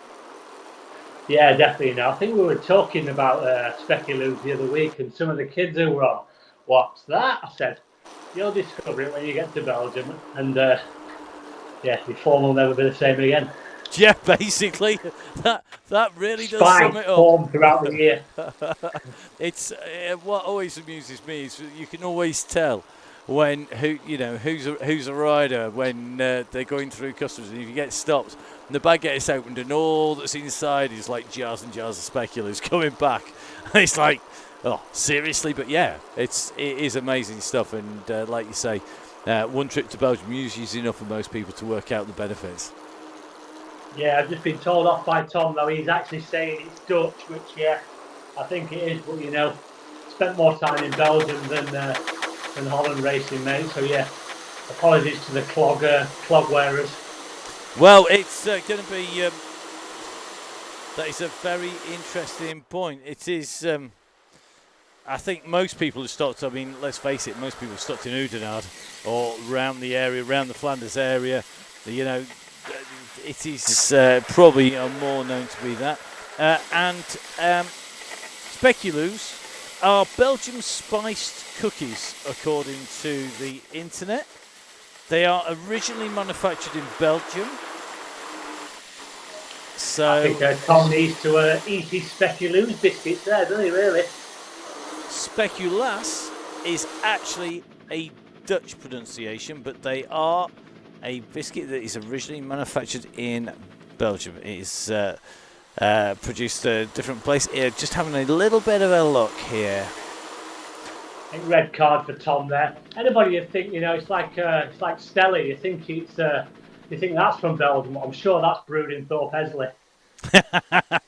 Yeah, definitely. Now, I think we were talking about Speculoos the other week, and some of the kids who were on, what's that? I said, you'll discover it when you get to Belgium, and yeah, your form will never be the same again. Yeah, basically, that really does sum it up. Form throughout the year. It's what always amuses me is you can always tell when who's a rider when they're going through customs, and if you get stopped and the bag gets opened and all that's inside is like jars and jars of speculoos coming back, it's like, oh, seriously? But yeah, it is amazing stuff, and like you say, one trip to Belgium usually is enough for most people to work out the benefits. Yeah, I've just been told off by Tom, though. He's actually saying it's Dutch, which, yeah, I think it is. But, you know, spent more time in Belgium than Holland racing, mate. So, yeah, apologies to the clog wearers. Well, it's going to be... that is a very interesting point. It is... I think most people have stopped... I mean, let's face it, most people have stopped in Oudenaarde or around the area, around the Flanders area. You know... It is probably more known to be that. And Speculoos are Belgium spiced cookies, according to the internet. They are originally manufactured in Belgium. So I think Tom needs to eat his Speculoos biscuits there, doesn't he, really? Speculaas is actually a Dutch pronunciation, but they are a biscuit that is originally manufactured in Belgium. It is produced a different place. Just having a little bit of a look here. red card for Tom there. Anybody you think, it's like Stella. You think you think that's from Belgium. I'm sure that's brewed in Thorpe Hesley.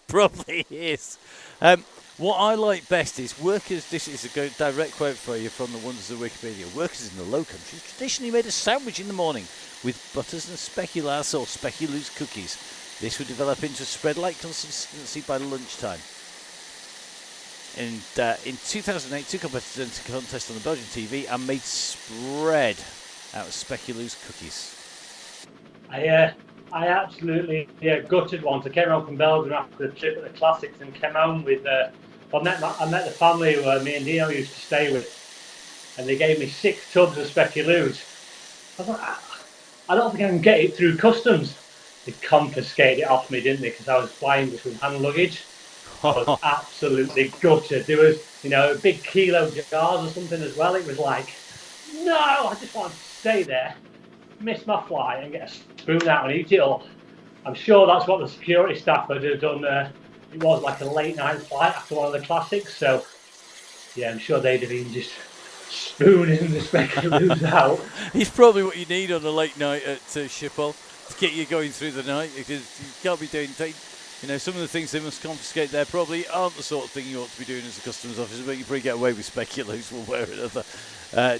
Probably is. What I like best is workers. This is a direct quote for you from the Wonders of Wikipedia. Workers in the Low Countries traditionally made a sandwich in the morning with butters and speculoos or speculoos cookies. This would develop into a spread-like consistency by lunchtime. And in 2008, two competitors entered a contest on the Belgian TV and made spread out of speculoos cookies. I absolutely gutted once. I came home from Belgium after the trip at the Classics and came home with. I met the family who me and Dino used to stay with, and they gave me 6 tubs of speculoos. I was like, I don't think I can get it through customs. They confiscated it off me, didn't they? Because I was flying just with hand luggage. I was absolutely gutted. There was, big kilo jars or something as well. It was like, no, I just wanted to stay there, miss my flight, and get a spoon out and eat it all. I'm sure that's what the security staff had done. It was like a late night flight after one of the Classics, so yeah, I'm sure they'd have been just spooning the speculoos out. It's probably what you need on a late night at Schiphol to get you going through the night, because you can't be doing some of the things they must confiscate there probably aren't the sort of thing you ought to be doing as a customs officer, but you probably get away with speculoos one way or another.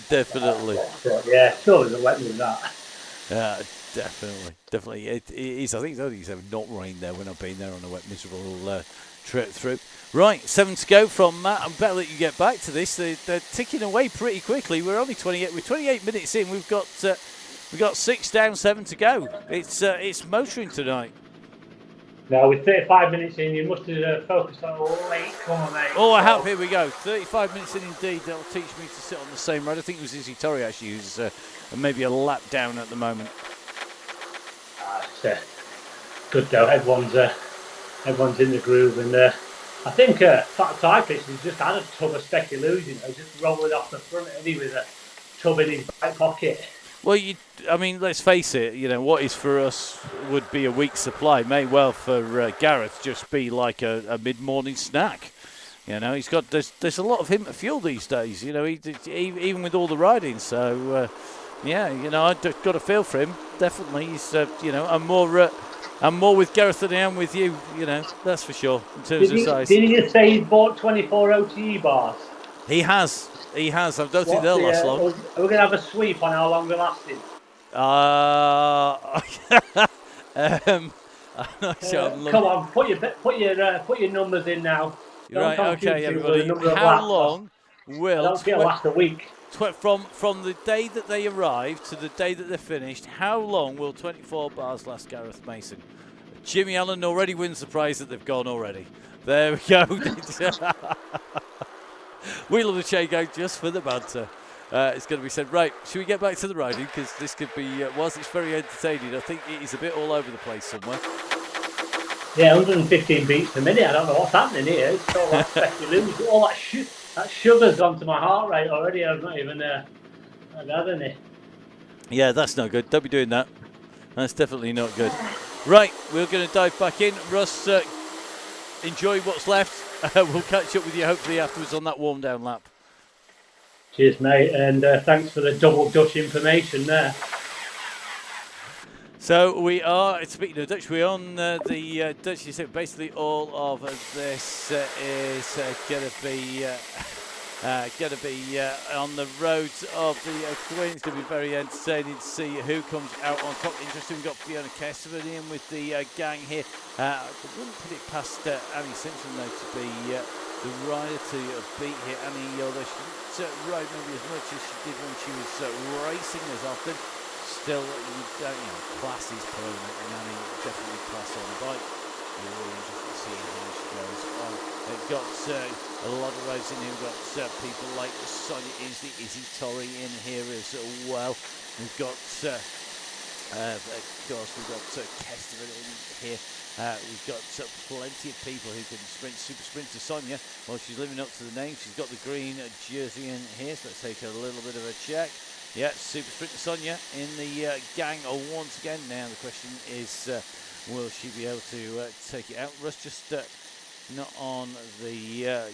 Definitely. Yeah, sure, there's a wet with that. Definitely. It is. I think it's not rained there when I've been there on a wet, miserable trip through. Right, 7 to go from Matt. I'm better let you get back to this. They're ticking away pretty quickly. We're only 28. We're 28 minutes in. We've got 6 down, 7 to go. It's motoring tonight. Now, with 35 minutes in, you must have focused on a late comer, mate. Oh, I have. Here we go. 35 minutes in indeed. That'll teach me to sit on the same road. I think it was Izzy Torrey, actually, who's maybe a lap down at the moment. It's good, though. Everyone's in the groove. And I think Fat Cyclist has just had a tub of speculoos, just rolling off the front, and he with a tub in his back pocket. Well, let's face it, what is for us would be a week's supply may well for Gareth just be like a mid-morning snack. He's got there's a lot of him to fuel these days. Even with all the riding. So I've got a feel for him. Definitely, he's I'm more with Gareth than I am with you. That's for sure in terms of size. Did he just say he bought 24 OTE bars? He has. I don't think they'll last long. Are we going to have a sweep on how long they're lasting? I'm not sure. Come on, put your numbers in now. Right, okay, everybody. How long will? I don't think it'll last a week. From the day that they arrive to the day that they're finished, how long will 24 bars last, Gareth Mason? Jimmy Allen already wins the prize that they've gone already. There we go. We love the Chaingang just for the banter. It's going to be said. Right, should we get back to the riding? Because this could be, whilst it's very entertaining, I think it is a bit all over the place somewhere. Yeah, 115 beats per minute. I don't know what's happening here. It's all that speculoos. All that sugar's gone to my heart rate already. I've not even had any. Yeah, that's not good. Don't be doing that. That's definitely not good. Right, we're going to dive back in. Russ, enjoy what's left. We'll catch up with you hopefully afterwards on that warm down lap. Cheers, mate, and thanks for the double Dutch information there. So we are, speaking of Dutch, we're on the Duchy Estate. Basically all of this is going to be on the roads of the Queen. It's going to be very entertaining to see who comes out on top. Interesting, we've got Fiona Kestevan in with the gang here. I wouldn't put it past Annie Simpson, though, to be the rider to beat here. Annie, although she didn't ride maybe as much as she did when she was racing as often, still, class is permanent, and Annie definitely class on the bike. We're really interested to see how she goes on. We've got a lot of riders in here. We've got people like Sonia Isley, Izzy Torrey in here as well. We've got, of course, we've got Kestevan in here. We've got plenty of people who can sprint. Super Sprinter Sonia, well, she's living up to the name. She's got the green jersey in here, so let's take a little bit of a check. Yeah, Super Sprinter Sonia in the gang once again. Now the question is, will she be able to take it out? Russ, just not on the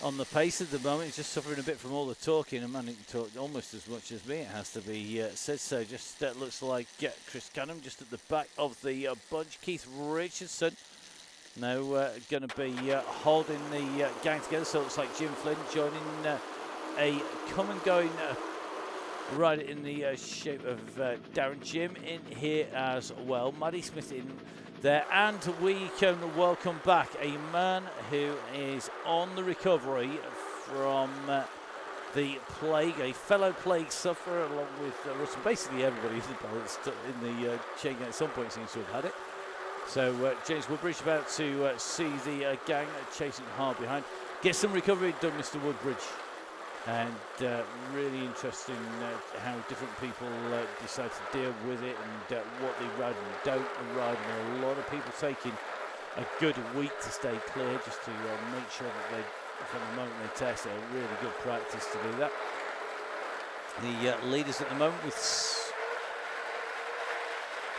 on the pace at the moment. He's just suffering a bit from all the talking, and man, he can talk almost as much as me, it has to be said. So just looks like Chris Canham just at the back of the bunch. Keith Richardson now going to be holding the gang together. So it looks like Jim Flynn joining a come and going rider in the shape of Darren. Jim in here as well. Maddie Smith in there, and we can welcome back a man who is on the recovery from the plague, a fellow plague sufferer, along with Russell. Basically everybody in the Chaingang at some point seems to have had it. So James Woodbridge about to see the gang chasing hard behind. Get some recovery done, Mr. Woodbridge. And really interesting how different people decide to deal with it, and what they ride and don't ride. And a lot of people taking a good week to stay clear, just to make sure that they, from the moment they test, a really good practice to do that. The leaders at the moment with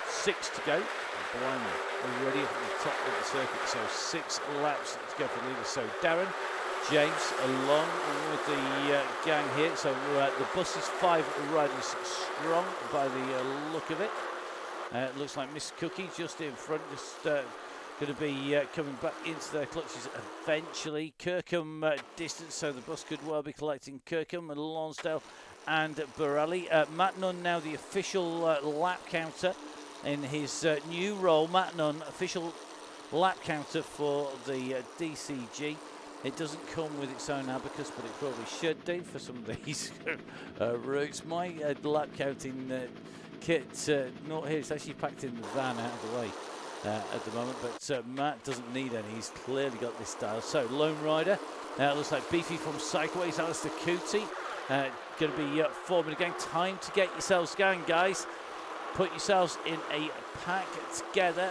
6 to go. Blimey, already at the top of the circuit, so 6 laps to go for the leaders. So Darren, James along with the gang here. So the bus is 5 riders strong by the look of it. It looks like Miss Cookie just in front, just going to be coming back into their clutches eventually. Kirkham distance, so the bus could well be collecting Kirkham and Lonsdale and Borelli. Matt Nunn now the official lap counter in his new role. Matt Nunn, official lap counter for the DCG. It doesn't come with its own abacus, but it probably should do for some of these routes. My lap counting kit, not here, it's actually packed in the van out of the way at the moment, but Matt doesn't need any. He's clearly got this style. So, Lone Rider, looks like Beefy from Cycleways, Alistair Cootie, going to be forming again. Time to get yourselves going, guys. Put yourselves in a pack together.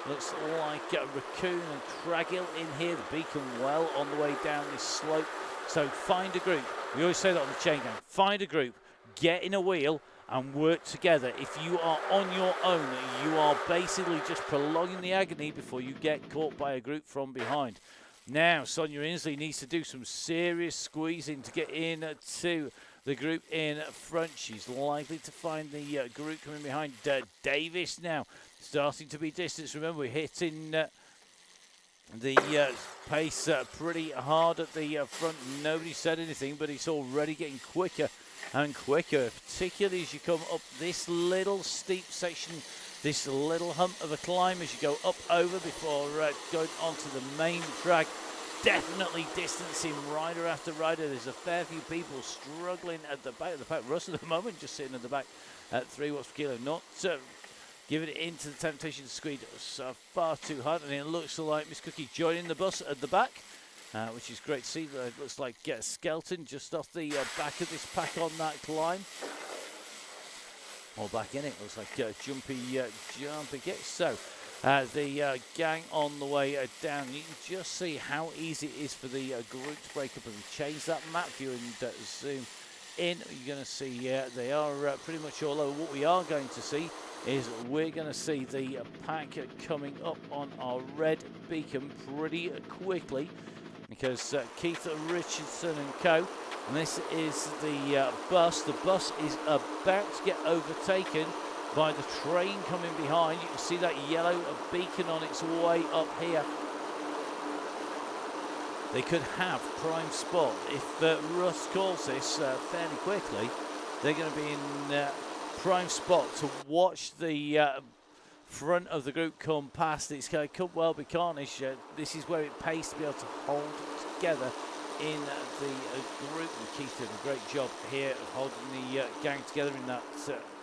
Looks like Raccoon and Craggill in here. The Beacon well on the way down this slope. So find a group. We always say that on the chain gang. Find a group, get in a wheel and work together. If you are on your own, you are basically just prolonging the agony before you get caught by a group from behind. Now, Sonia Inslee needs to do some serious squeezing to get in to the group in front. She's likely to find the group coming behind. Davis now starting to be distanced. Remember, we're hitting the pace pretty hard at the front. Nobody said anything, but it's already getting quicker and quicker, particularly as you come up this little steep section, this little hump of a climb as you go up over before going onto the main track. Definitely distancing rider after rider. There's a fair few people struggling at the back of the pack. Russell at the moment just sitting at the back at 3 watts per kilo. Not giving it into the temptation to squeeze far too hard. And it looks like Miss Cookie joining the bus at the back, which is great to see. It looks like Skelton just off the back of this pack on that climb. Or back in it. Looks like jumpy kicks. So the gang on the way down. You can just see how easy it is for the group to break up and change that map view and zoom in. You're going to see they are pretty much all over. What we are going to see is we're going to see the pack coming up on our red beacon pretty quickly, because Keith Richardson and co. And this is the bus. The bus is about to get overtaken by the train coming behind. You can see that yellow beacon on its way up here. They could have prime spot. If Russ calls this fairly quickly, they're going to be in prime spot to watch the front of the group come past. It's going to could well be carnage. This is where it pays to be able to hold together in the group, and Keith doing a great job here of holding the gang together in that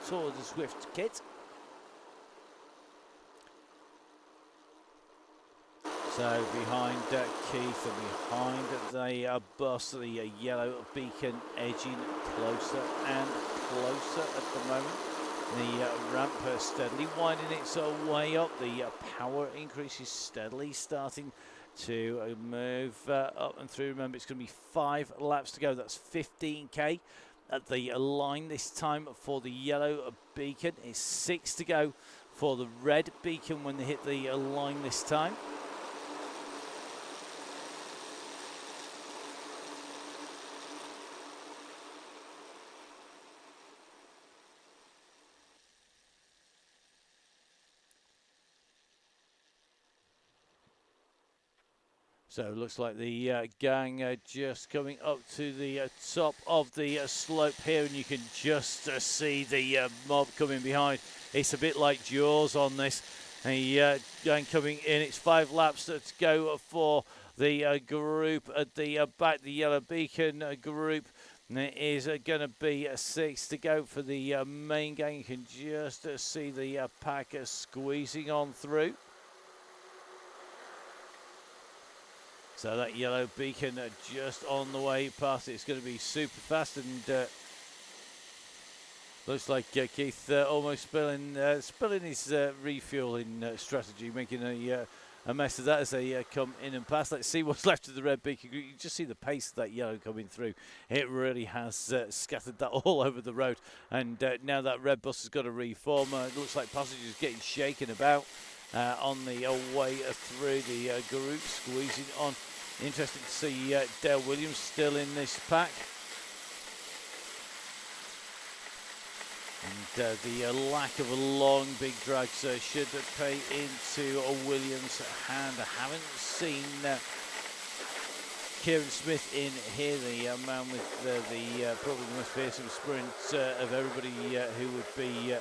Tour de Zwift kit. So behind Keith and behind the bus, the yellow beacon edging closer and closer at the moment. The ramp steadily winding its way up. The power increase is steadily starting to move up and through. Remember, it's going to be 5 laps to go. That's 15k at the line this time for the yellow beacon. It's 6 to go for the red beacon when they hit the line this time. So it looks like the gang just coming up to the top of the slope here, and you can just see the mob coming behind. It's a bit like Jaws on this. The gang coming in. It's 5 laps to go for the group at the back, the Yellow Beacon group. And it is going to be 6 to go for the main gang. You can just see the pack squeezing on through. So that Yellow Beacon just on the way past. It's going to be super fast, and looks like Keith almost spilling his refueling strategy, making a mess of that as they come in and pass. Let's see what's left of the Red Beacon group. You just see the pace of that yellow coming through. It really has scattered that all over the road, and now that red bus has got to reform. It looks like passengers getting shaken about on the way through the group, squeezing on. Interesting to see Dale Williams still in this pack. And the lack of a long big drag should pay into Williams' hand. I haven't seen Kieran Smith in here, the man with probably the most fearsome sprint of everybody who would be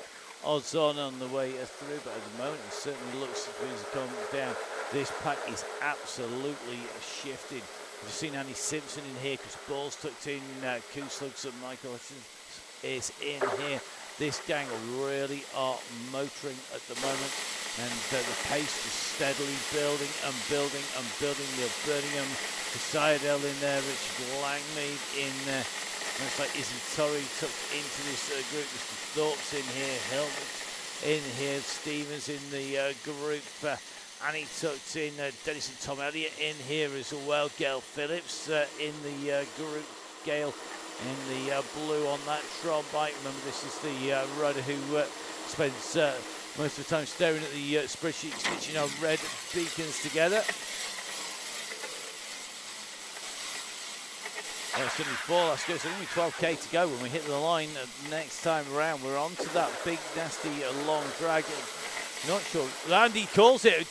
odds on the way through, but at the moment it certainly looks as good as it comes down. This pack is absolutely shifted. We've seen Andy Simpson in here, Chris Ball's tucked in, Kooslugs and Michael Hutchins is in here. This gang really are motoring at the moment, and the pace is steadily building and building and building. The Birmingham, Sayadell in there, Richard Langmead in there. Looks like Izzy Torrey tucked into this group. Mr. Thorpe's in here, Helmut in here, Stevens in the group. Annie tucked in, Dennis and Tom Elliott in here as well. Gail Phillips in the group. Gail in the blue on that Tron bike. Remember, this is the rider who spends most of the time staring at the spreadsheet, stitching our red beacons together. It's going to be 4 laps to go, so it's going to be 12k to go when we hit the line next time around. We're on to that big, nasty, long drag. Not sure. Andy calls it.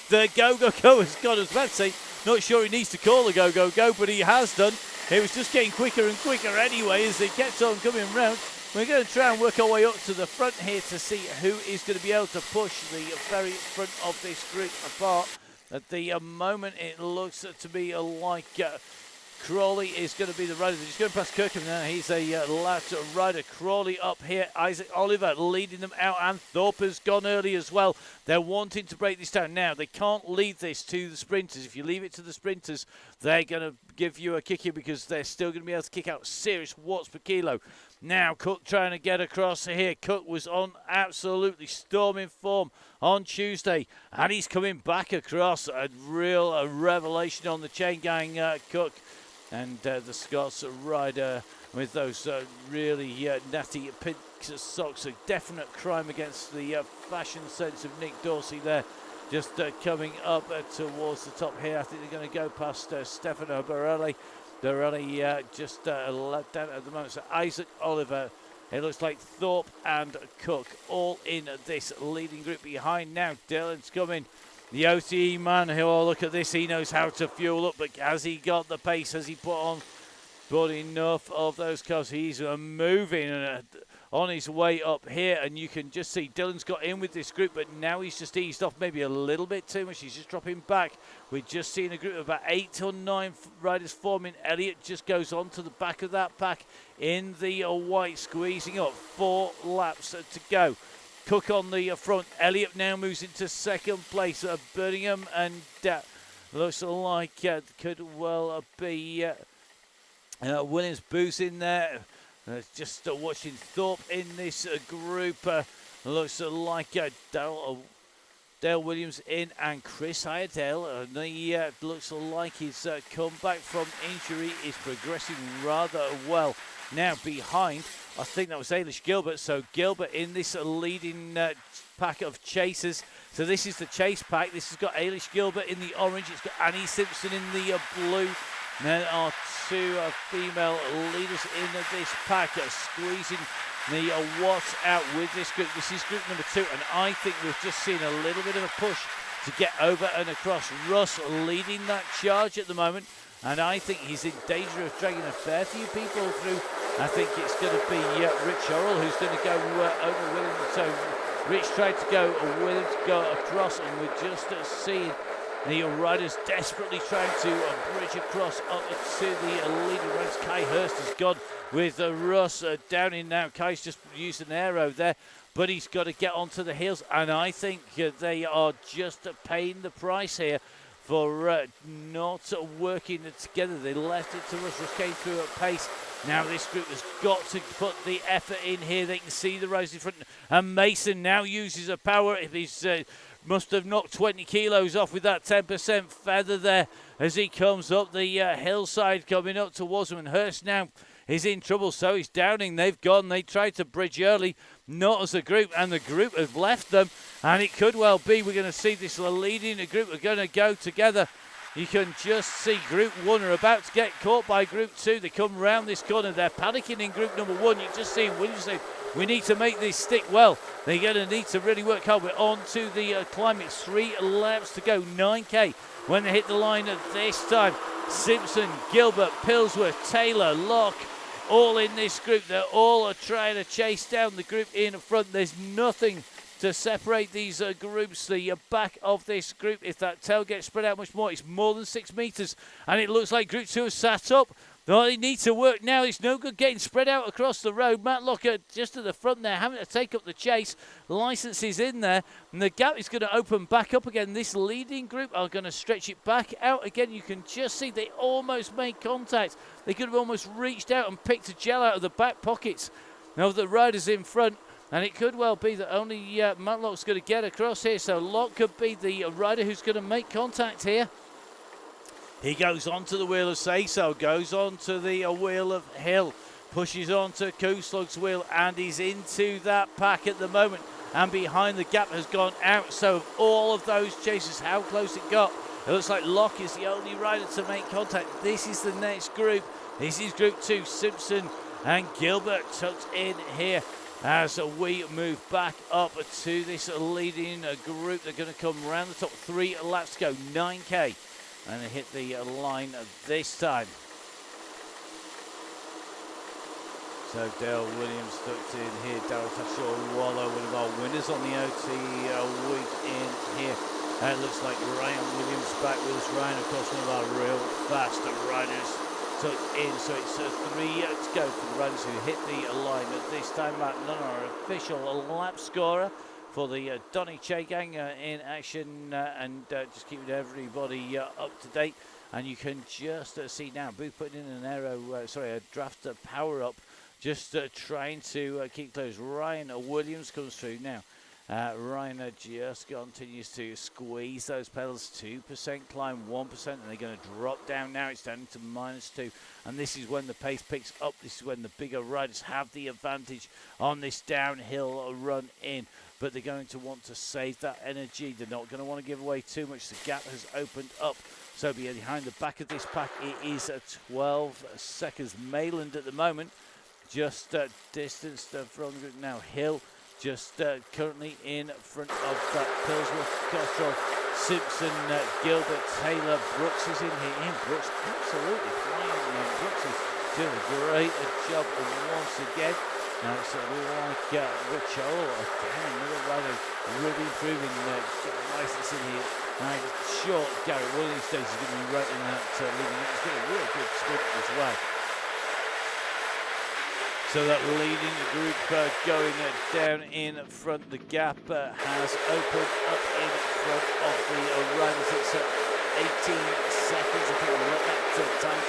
The go has got us. About to say, not sure he needs to call the go, but he has done. It was just getting quicker and quicker anyway as they kept on coming round. We're going to try and work our way up to the front here to see who is going to be able to push the very front of this group apart. At the moment, it looks to be like Crawley is going to be the rider. They're just going past Kirkham now. He's a latter rider. Crawley up here. Isaac Oliver leading them out, and Thorpe has gone early as well. They're wanting to break this down. Now, they can't leave this to the sprinters. If you leave it to the sprinters, they're going to give you a kick here because they're still going to be able to kick out serious watts per kilo. Now, Cook trying to get across here. Cook was on absolutely storming form on Tuesday, and he's coming back across. A real revelation on the chain gang, Cook. And the Scots rider with those really natty pink socks, a definite crime against the fashion sense of Nick Dorsey there. Just coming up towards the top here. I think they're going to go past Stefano Borelli. Borelli just let down at the moment. So Isaac Oliver, it looks like Thorpe and Cook all in this leading group behind now. Dylan's coming. The OTE man, oh, look at this, he knows how to fuel up, but has he got the pace? Has he put enough of those cars? He's moving on his way up here, and you can just see Dylan's got in with this group, but now he's just eased off maybe a little bit too much. He's just dropping back. We've just seen a group of about 8 or 9 riders forming. Elliott just goes on to the back of that pack in the white, squeezing up. 4 laps to go. Cook on the front. Elliott now moves into second place. Birmingham and looks like could well be Williams Booth in there. Just watching Thorpe in this group. Looks like Dale Williams in, and Chris Iredale. And he looks like his comeback from injury is progressing rather well. Now behind, I think that was Ailish Gilbert. So Gilbert in this leading pack of chasers. So this is the chase pack. This has got Ailish Gilbert in the orange. It's got Annie Simpson in the blue. There are 2 female leaders in this pack, squeezing the watts out with this group. This is group number 2, and I think we've just seen a little bit of a push to get over and across. Russ leading that charge at the moment, and I think he's in danger of dragging a fair few people through. I think it's going to be Rich Orrell who's going to go over Williams. So Rich tried to go, Williams go across, and we're just seeing the riders desperately trying to bridge across up to the leading riders. Kai Hurst has gone with Russ down in now. Kai's just used an aero there, but he's got to get onto the heels, and I think they are just paying the price here for not working it together. They left it to Russ. Russ came through at pace. Now this group has got to put the effort in here. They can see the riders in front, and Mason now uses a power. If he's must have knocked 20 kilos off with that 10% feather there as he comes up the hillside coming up towards him, and Hurst now is in trouble, so he's downing. They've gone. They tried to bridge early, not as a group, and the group have left them, and it could well be we're going to see this leading group are going to go together. You can just see Group 1 are about to get caught by Group 2. They come round this corner. They're panicking in Group number 1. You just see Williams say, we need to make this stick well. They're going to need to really work hard. We're on to the climb. It's 3 laps to go, 9K. When they hit the line at this time, Simpson, Gilbert, Pillsworth, Taylor, Locke, all in this group. They're all trying to chase down the group in front. There's nothing to separate these groups. The back of this group, if that tail gets spread out much more, it's more than 6 metres, and it looks like Group 2 has sat up. They need to work now. It's no good getting spread out across the road. Matt Locker just at the front there, having to take up the chase. Licence is in there, and the gap is going to open back up again. This leading group are going to stretch it back out again. You can just see they almost made contact. They could have almost reached out and picked a gel out of the back pockets of the riders in front. And it could well be that only Matlock's going to get across here. So Locke could be the rider who's going to make contact here. He goes on to the wheel of Say-So, goes on to the wheel of Hill, pushes on to Kooslug's wheel, and he's into that pack at the moment. And behind, the gap has gone out. So of all of those chasers, how close it got. It looks like Locke is the only rider to make contact. This is the next group. This is Group 2. Simpson and Gilbert tucked in here. As we move back up to this leading group, they're going to come around the top. 3 laps to go, 9K, and they hit the line this time. So Dale Williams tucked in here. Darryl Tashaw-Wallow, one of our winners on the OTE week in here. It looks like Ryan Williams back with us. Ryan, of course, one of our real fast riders. Tucked in, so it's 3 to go for the riders who hit the line at this time. Matt Nunn, our official lap scorer for the Donny Chaingang in action, and just keeping everybody up to date. And you can just see now Booth putting in an a draft power up, just trying to keep close. Ryan Williams comes through now. Ryan just continues to squeeze those pedals. 2% climb, 1%, and they're going to drop down now. It's down to -2, and this is when the pace picks up. This is when the bigger riders have the advantage on this downhill run in, but they're going to want to save that energy. They're not going to want to give away too much. The gap has opened up, so behind the back of this pack it is 12 seconds. Mayland at the moment just distanced from the group now. Hill just currently in front of that Pillsworth, Cottrell, Simpson, Gilbert, Taylor, Brooks is in here. Ian Brooks absolutely flying. Brooks is doing a great job once again. Now it's like Rich Orrell, again, another rider really improving, licence in here. Now short Garrett Williams days is going to be right in that leading. He's got a real good sprint as well. So that leading group going down in front. The gap has opened up in front of the riders. It's 18 seconds. I think we'll let that time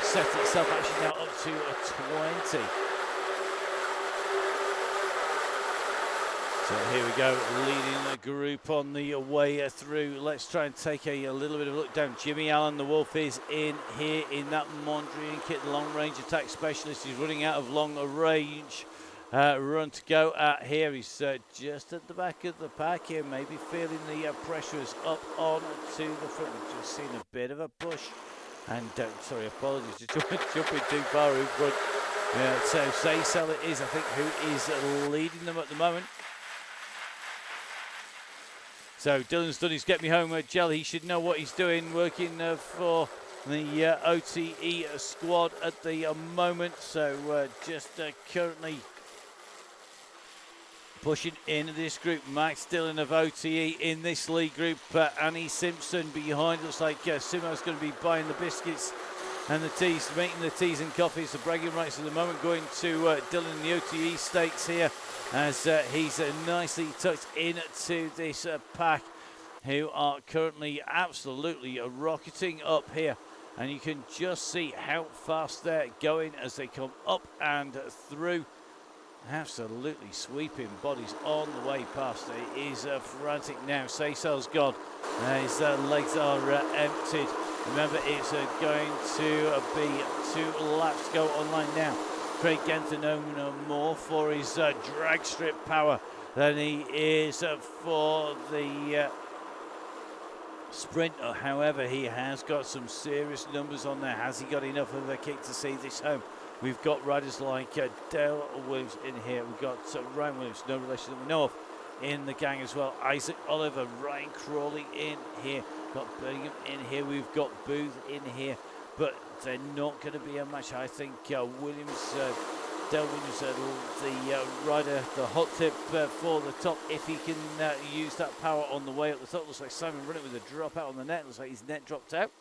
set itself actually now up to 20. So here we go, leading the group on the way through. Let's try and take a little bit of a look down. Jimmy Allen, the Wolf, is in here in that Mondrian kit, the long range attack specialist. He's running out of long range run to go at here. He's just at the back of the pack here, maybe feeling the pressure is up on to the front. We've just seen a bit of a push. And sorry, apologies, just jumping too far in front. Yeah, so Say-So it is, I think, who is leading them at the moment. So Dylan's done his Get Me Home gel. He should know what he's doing, working for the OTE squad at the moment. So just currently pushing into this group. Max Dillon of OTE in this league group. Annie Simpson behind. Looks like Simo's going to be buying the biscuits and the teas, making the teas and coffees. The bragging rights at the moment going to Dylan in the OTE stakes here, as he's nicely tucked into this pack, who are currently absolutely rocketing up here. And you can just see how fast they're going as they come up and through. Absolutely sweeping bodies on the way past. It is frantic now. Seysal's gone. His legs are emptied. Remember, it's going to be 2 laps to go online now. Craig Genther no more for his drag strip power than he is for the sprint. However, he has got some serious numbers on there. Has he got enough of a kick to see this home? We've got riders like Dale Williams in here. We've got Ryan Williams, no relation that we know of, in the gang as well. Isaac Oliver, Ryan Crawley in here. Got Birmingham in here. We've got Booth in here. But they're not going to be a match. I think Williams, Dale Williams, the rider, the hot tip for the top. If he can use that power on the way up the top. Looks like Simon running with a drop out on the net. Looks like his net dropped out.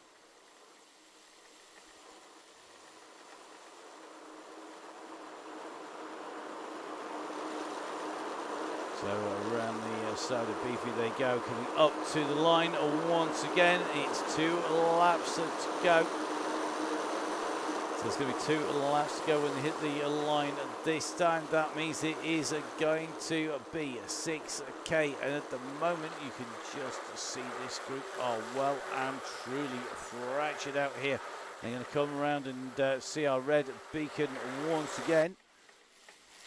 So around the side of Beefy they go, coming up to the line once again. It's 2 laps to go. So it's going to be 2 laps to go when they hit the line this time. That means it is going to be 6K. And at the moment you can just see this group are well and truly fractured out here. They're going to come around and see our red beacon once again.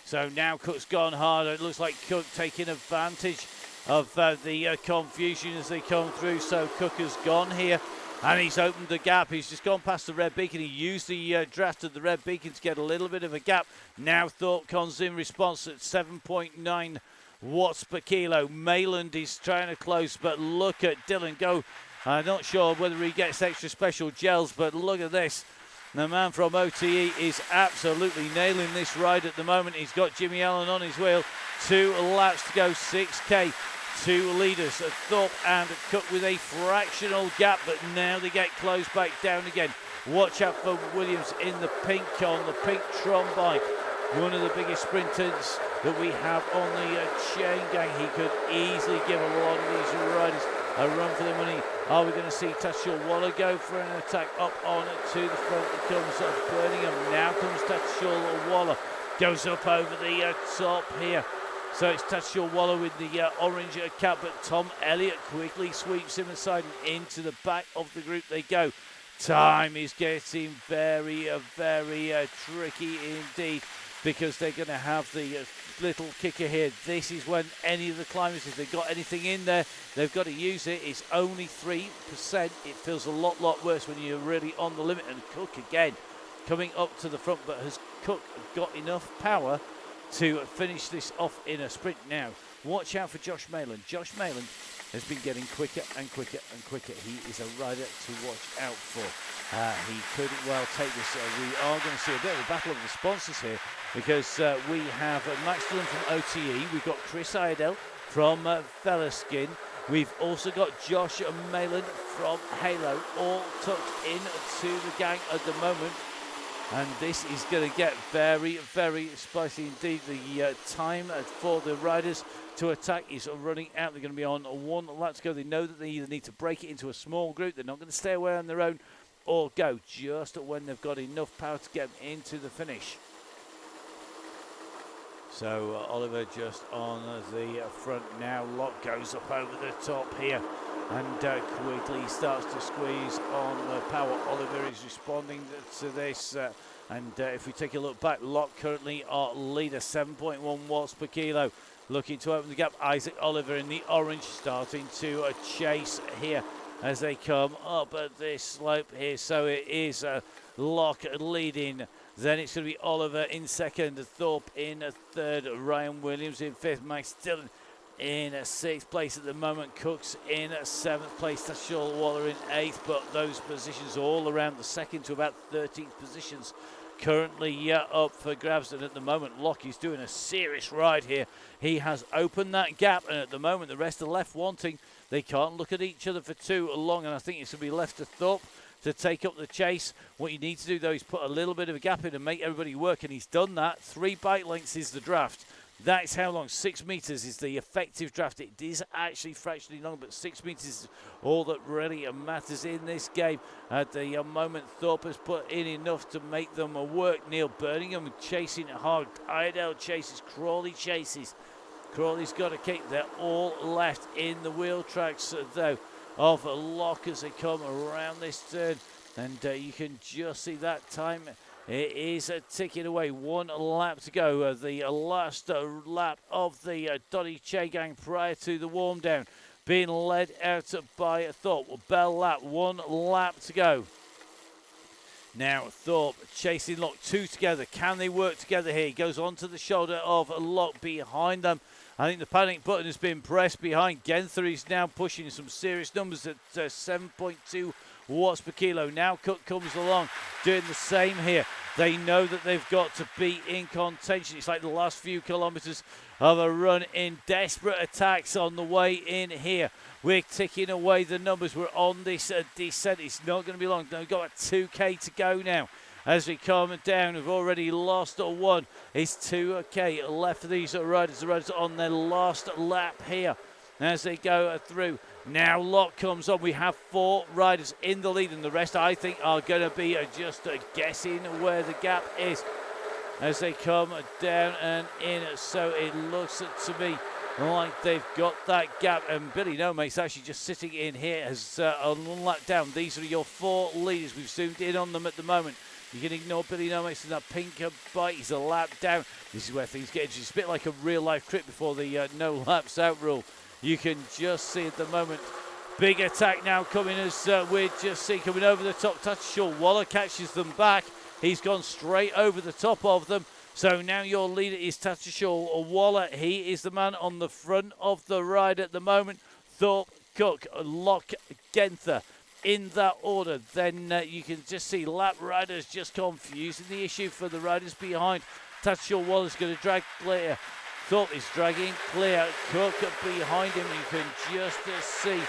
So now Cook's gone hard. It looks like Cook taking advantage of the confusion as they come through. So Cook has gone here and he's opened the gap. He's just gone past the red beacon. He used the draft of the red beacon to get a little bit of a gap. Now Thorpe comes in response at 7.9 watts per kilo. Mayland is trying to close, but look at Dylan go. I'm not sure whether he gets extra special gels, but look at this. The man from OTE is absolutely nailing this ride at the moment. He's got Jimmy Allen on his wheel. 2 laps to go, 6K. 2 leaders, Thorpe and Cook with a fractional gap, but now they get closed back down again. Watch out for Williams in the pink on the pink Tron bike. One of the biggest sprinters that we have on the Chaingang. He could easily give a lot of these riders a run for the money. Are we going to see Tashul Waller go for an attack up on to the front? It comes up Birmingham. Now comes Tashul Waller. Goes up over the top here. So it's Tashul Waller with the orange cap, but Tom Elliott quickly sweeps him aside and into the back of the group they go. Time is getting very, very tricky indeed, because they're going to have the little kicker here. This is when any of the climbers, if they've got anything in there, they've got to use it. It's only 3%. It feels a lot worse when you're really on the limit. And Cook again coming up to the front, but has Cook got enough power to finish this off in a sprint now? Watch out for Josh Mayland. Josh Mayland has been getting quicker and quicker and quicker. He is a rider to watch out for. He could well take this. We are going to see a bit of a battle of the sponsors here, because we have Max Dillon from OTE. We've got Chris Iredell from Velaskin. We've also got Josh Mayland from Halo, all tucked into the gang at the moment. And this is going to get very, very spicy indeed. The time for the riders to attack is running out. They're going to be on 1 lap to go. They know that they either need to break it into a small group. They're not going to stay away on their own, or go just when they've got enough power to get them into the finish. So Oliver just on the front now. Locke goes up over the top here and quickly starts to squeeze on the power. Oliver is responding to this. And if we take a look back, Locke currently our leader, 7.1 watts per kilo. Looking to open the gap. Isaac Oliver in the orange starting to chase here as they come up at this slope here. So it is Locke leading. Then it's going to be Oliver in second, Thorpe in third, Ryan Williams in fifth, Max Dillon in 6th place at the moment. Cook's in 7th place. Tashul Waller in 8th, but those positions all around the 2nd to about 13th positions currently up for grabs. And at the moment, Lockie's doing a serious ride here. He has opened that gap, and at the moment, the rest are left wanting. They can't look at each other for too long, and I think it's going to be left to Thorpe to take up the chase. What you need to do, though, is put a little bit of a gap in and make everybody work, and he's done that. 3 bike lengths is the draft. That's how long. 6 metres is the effective draft. It is actually fractionally long, but 6 metres is all that really matters in this game. At the moment, Thorpe has put in enough to make them work. Neil Birmingham chasing hard. Iredale chases. Crawley chases. Crawley's got a kick. They're all left in the wheel tracks, though, of Lock as they come around this turn. And you can just see that time. It is ticking away. 1 lap to go. The last lap of the Donny Chaingang prior to the warm down. Being led out by Thorpe. Bell lap. 1 lap to go. Now Thorpe chasing Lock. 2 together. Can they work together here? He goes onto the shoulder of Lock behind them. I think the panic button has been pressed behind Genther. He's now pushing some serious numbers at 7.2 watts per kilo. Now Cook comes along doing the same here. They know that they've got to be in contention. It's like the last few kilometres of a run in desperate attacks on the way in here. We're ticking away the numbers. We're on this descent. It's not going to be long. We've got a 2K to go now. As we come down, we've already lost 1. It's 2K left for these riders. The riders are on their last lap here as they go through. Now Lock comes on. We have 4 riders in the lead, and the rest, I think, are going to be just guessing where the gap is as they come down and in. So it looks to me like they've got that gap, and Billy Nomate's actually just sitting in here as on 1 lap down. These are your 4 leaders. We've zoomed in on them at the moment. You can ignore Billy Nomate's in that pink bike. He's a lap down. This is where things get interesting. It's a bit like a real-life trip before the no laps out rule. You can just see at the moment. Big attack now coming as we just see coming over the top. Tashul Waller catches them back. He's gone straight over the top of them. So now your leader is Tashul Waller. He is the man on the front of the ride at the moment. Thorpe, Cook, Lock, Genther. In that order, then you can just see lap riders just confusing the issue for the riders behind. Tashul Waller's going to drag clear. Thorpe is dragging clear. Cook behind him. You can just see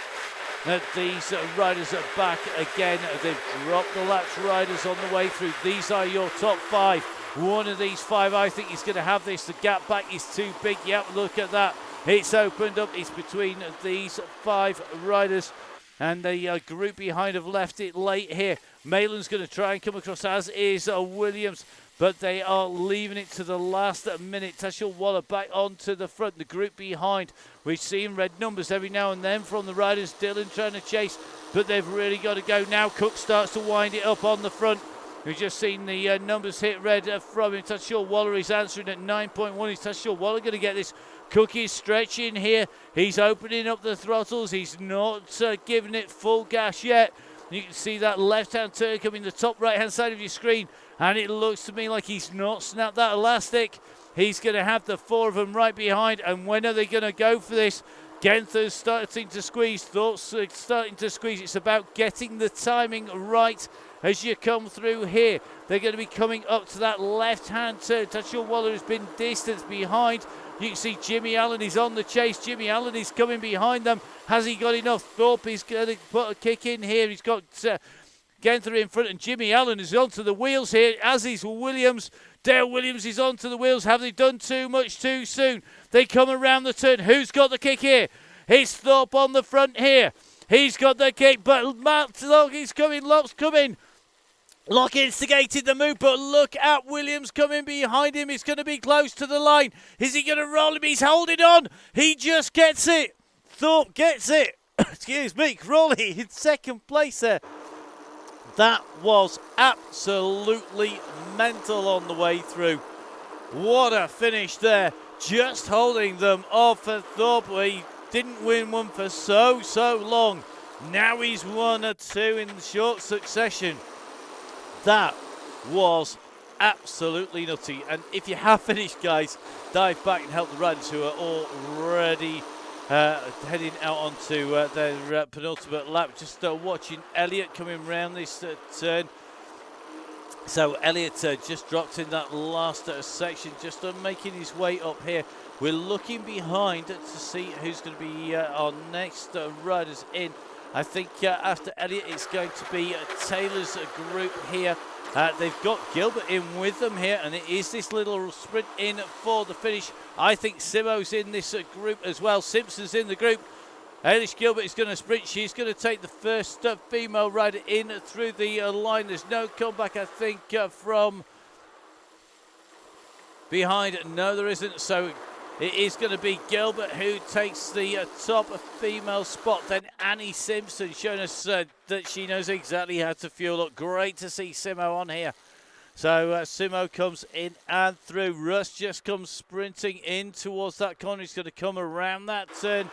that these riders are back again. They've dropped the laps riders on the way through. These are your top 5. One of these 5, I think, is going to have this. The gap back is too big. Yep, look at that. It's opened up. It's between these 5 riders. And the group behind have left it late here. Maitland's going to try and come across, as is Williams. But they are leaving it to the last minute. Tashul Waller back onto the front. The group behind, we've seen red numbers every now and then from the riders. Dylan trying to chase, but they've really got to go. Now Cook starts to wind it up on the front. We've just seen the numbers hit red from him. Tashul Waller is answering at 9.1. Is Tashul Waller going to get this? Cook is stretching here. He's opening up the throttles. He's not giving it full gas yet. You can see that left-hand turn coming the top right-hand side of your screen. And it looks to me like he's not snapped that elastic. He's going to have the 4 of them right behind. And when are they going to go for this? Genther's starting to squeeze. Thoughts starting to squeeze. It's about getting the timing right as you come through here. They're going to be coming up to that left-hand turn. Tashul Waller has been distanced behind. You can see Jimmy Allen is on the chase. Jimmy Allen is coming behind them. Has he got enough? Thorpe is going to put a kick in here. He's got Genther in front, and Jimmy Allen is onto the wheels here, as is Williams. Dale Williams is onto the wheels. Have they done too much too soon? They come around the turn. Who's got the kick here? It's Thorpe on the front here. He's got the kick, but Matt Locke is coming. Locke's coming. Locke instigated the move, but look at Williams coming behind him. He's going to be close to the line. Is he going to roll him? He's holding on. He just gets it. Thorpe gets it. Excuse me. Crawley in second place there. That was absolutely mental on the way through. What a finish there. Just holding them off for Thorpe. He didn't win one for so long. Now he's won a 2 in short succession. That was absolutely nutty. And if you have finished, guys, dive back and help the riders who are already heading out onto their penultimate lap. Just watching Elliott coming round this turn. So Elliott just dropped in that last section, just making his way up here. We're looking behind to see who's going to be our next riders in. I think after Elliott, it's going to be Taylor's group here. They've got Gilbert in with them here, and it is this little sprint in for the finish. I think Simo's in this group as well. Simpson's in the group. Eilish Gilbert is going to sprint. She's going to take the first female rider in through the line. There's no comeback, I think, from behind. No, there isn't. So it is going to be Gilbert who takes the top female spot. Then Annie Simpson showing us that she knows exactly how to fuel up. Great to see Simo on here. So Simo comes in and through. Russ just comes sprinting in towards that corner. He's going to come around that turn.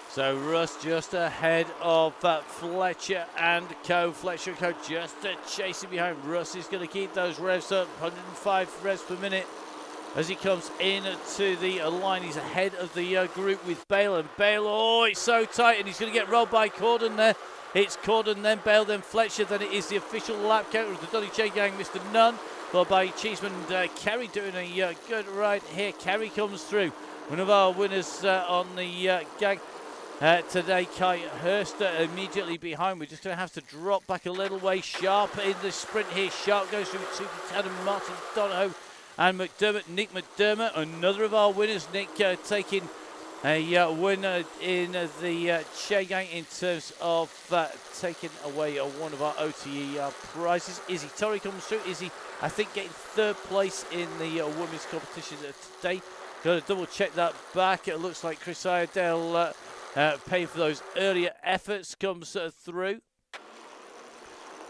So Russ just ahead of Fletcher and Co. Fletcher and Co. just chasing behind. Russ is going to keep those revs up, 105 revs per minute as he comes in to the line. He's ahead of the group with Bale, and Bale, oh, it's so tight, and he's going to get rolled by Corden there. It's Corden, then Bale, then Fletcher, then it is the official lap count of the Donny Chaingang, Mr. Nunn, followed by Cheeseman and Kerry doing a good ride here. Kerry comes through, one of our winners on the gang. Today, Kai Hurst immediately behind. We're just going to have to drop back a little way. Sharp in the sprint here. Sharp goes through with Tatum, Martin Donahoe and McDermott. Nick McDermott, another of our winners. Nick taking a winner in the Chaingang in terms of taking away one of our OTE prizes. Izzy Torrey comes through. Izzy, I think, getting third place in the women's competition today. Got to double check that back. It looks like Chris Iredale paying for those earlier efforts comes through.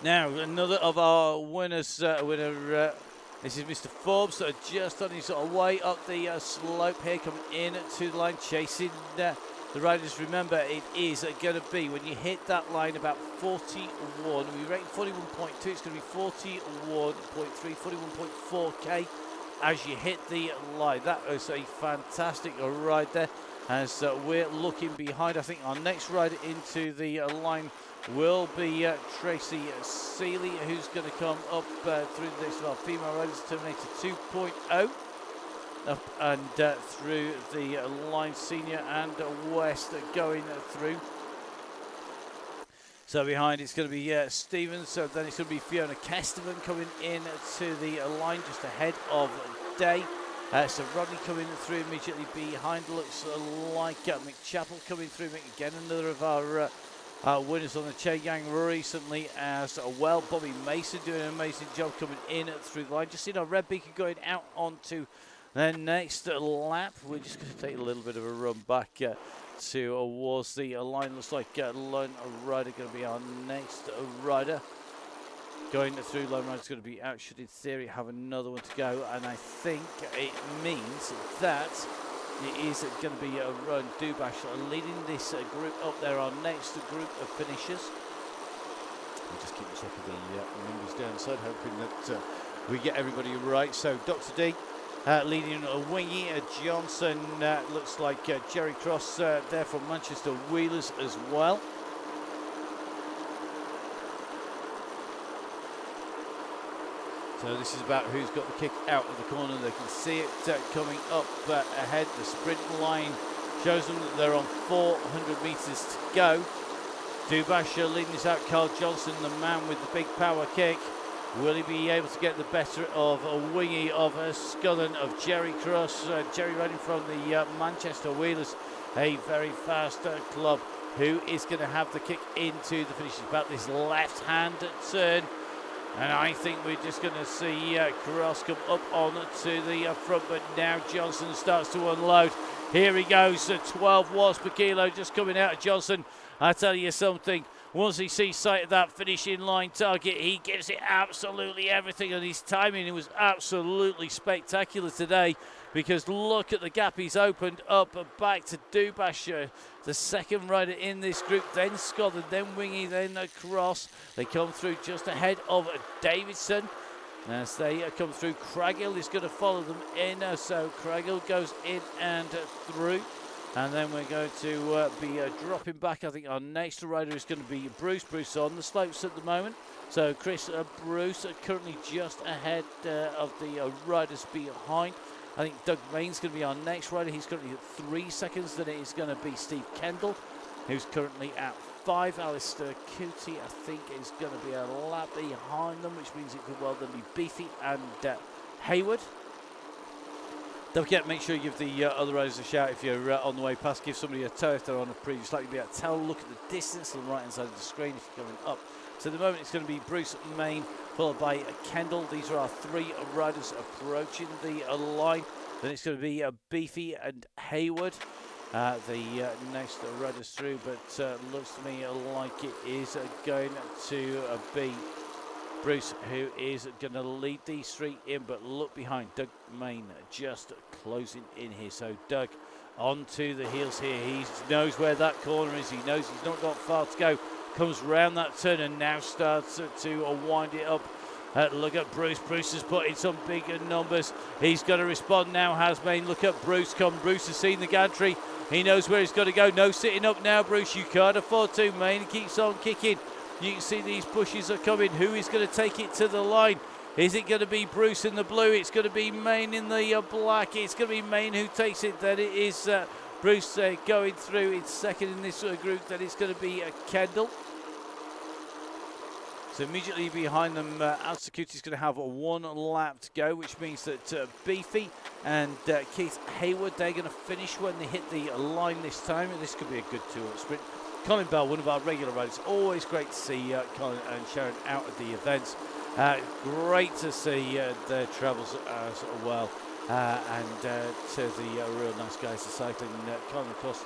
Now, another of our winners, this is Mr. Forbes, just on his way up the slope here, coming in to the line, chasing the riders. Remember, it is going to be, when you hit that line, about 41. We rate 41.2, it's going to be 41.3, 41.4k as you hit the line. That was a fantastic ride there. As we're looking behind, I think our next rider into the line will be Tracy Seeley, who's going to come up through this female riders, Terminator 2.0, up and through the line. Senior and West going through. So behind it's going to be Stevens, so then it's going to be Fiona Kesterman coming in to the line just ahead of Day. So Rodney coming through immediately behind. Looks like McChapel coming through. Again, another of our winners on the Chaingang recently as well. Bobby Mason doing an amazing job coming in through the line. Just seen our Red Beaker going out onto the next lap. We're just going to take a little bit of a run back towards the line. Looks like Lone Rider going to be our next rider. Going through, Lone Rider's going to be out, should in theory have another one to go, and I think it means that it is going to be a run. Dubash leading this group up there, our next group of finishers. We'll just keep checking the numbers downside, hoping that we get everybody right. So Dr. D leading Wingy, Johnson, looks like Jerry Cross there from Manchester Wheelers as well. So this is about who's got the kick out of the corner. They can see it coming up ahead. The sprint line shows them that they're on 400 metres to go. Dubash leading this out. Carl Johnson, the man with the big power kick. Will he be able to get the better of a Wingy, of Scullen, of Jerry Cross? Jerry riding from the Manchester Wheelers, a very fast club. Who is going to have the kick into the finish? It's about this left-hand turn. And I think we're just going to see Cross come up on to the front, but now Johnson starts to unload. Here he goes, 12 watts per kilo just coming out of Johnson. I tell you something, once he sees sight of that finishing line target, he gives it absolutely everything, and his timing was absolutely spectacular today, because look at the gap he's opened up and back to Dubash, the second rider in this group, then Scotland, then Wingy, then Cross. They come through just ahead of Davidson. As they come through, Craghill is going to follow them in. So Craghill goes in and through. And then we're going to be dropping back. I think our next rider is going to be Bruce. Bruce on the slopes at the moment. So Chris Bruce currently just ahead of the riders behind. I think Doug Main's going to be our next rider. He's currently at 3 seconds. Then it is going to be Steve Kendall, who's currently at 5. Alistair Cootie, I think, is going to be a lap behind them, which means it could well then be Beefy and Hayward. Don't forget, make sure you give the other riders a shout if you're on the way past. Give somebody a tow if they're on a previous lap. You'll be able to tell. Look at the distance on the right hand side of the screen if you're going up. So at the moment it's going to be Bruce Main followed by Kendall. These are our 3 riders approaching the line. Then it's going to be Beefy and Hayward. The next riders through, but looks to me like it is going to be Bruce, who is going to lead these 3 in, but look behind. Doug Main just closing in here. So Doug onto the heels here. He knows where that corner is. He knows he's not got far to go. Comes round that turn and now starts to wind it up. Look at Bruce. Bruce has put in some big numbers. He's going to respond now, has Main. Look at Bruce come. Bruce has seen the gantry. He knows where he's got to go. No sitting up now, Bruce. You can't afford to. Main keeps on kicking. You can see these pushes are coming. Who is going to take it to the line? Is it going to be Bruce in the blue? It's going to be Main in the black. It's going to be Main who takes it. Then it is Bruce going through in second in this group. Then it's going to be Kendall. So immediately behind them, Alistair Cootie is going to have 1 lap to go, which means that Beefy and Keith Hayward, they're going to finish when they hit the line this time. And this could be a good 2-up sprint. Colin Bell, one of our regular riders. Always great to see Colin and Sharon out at the events. Great to see their travels as well. And to the real nice guys, the cycling. Colin, of course,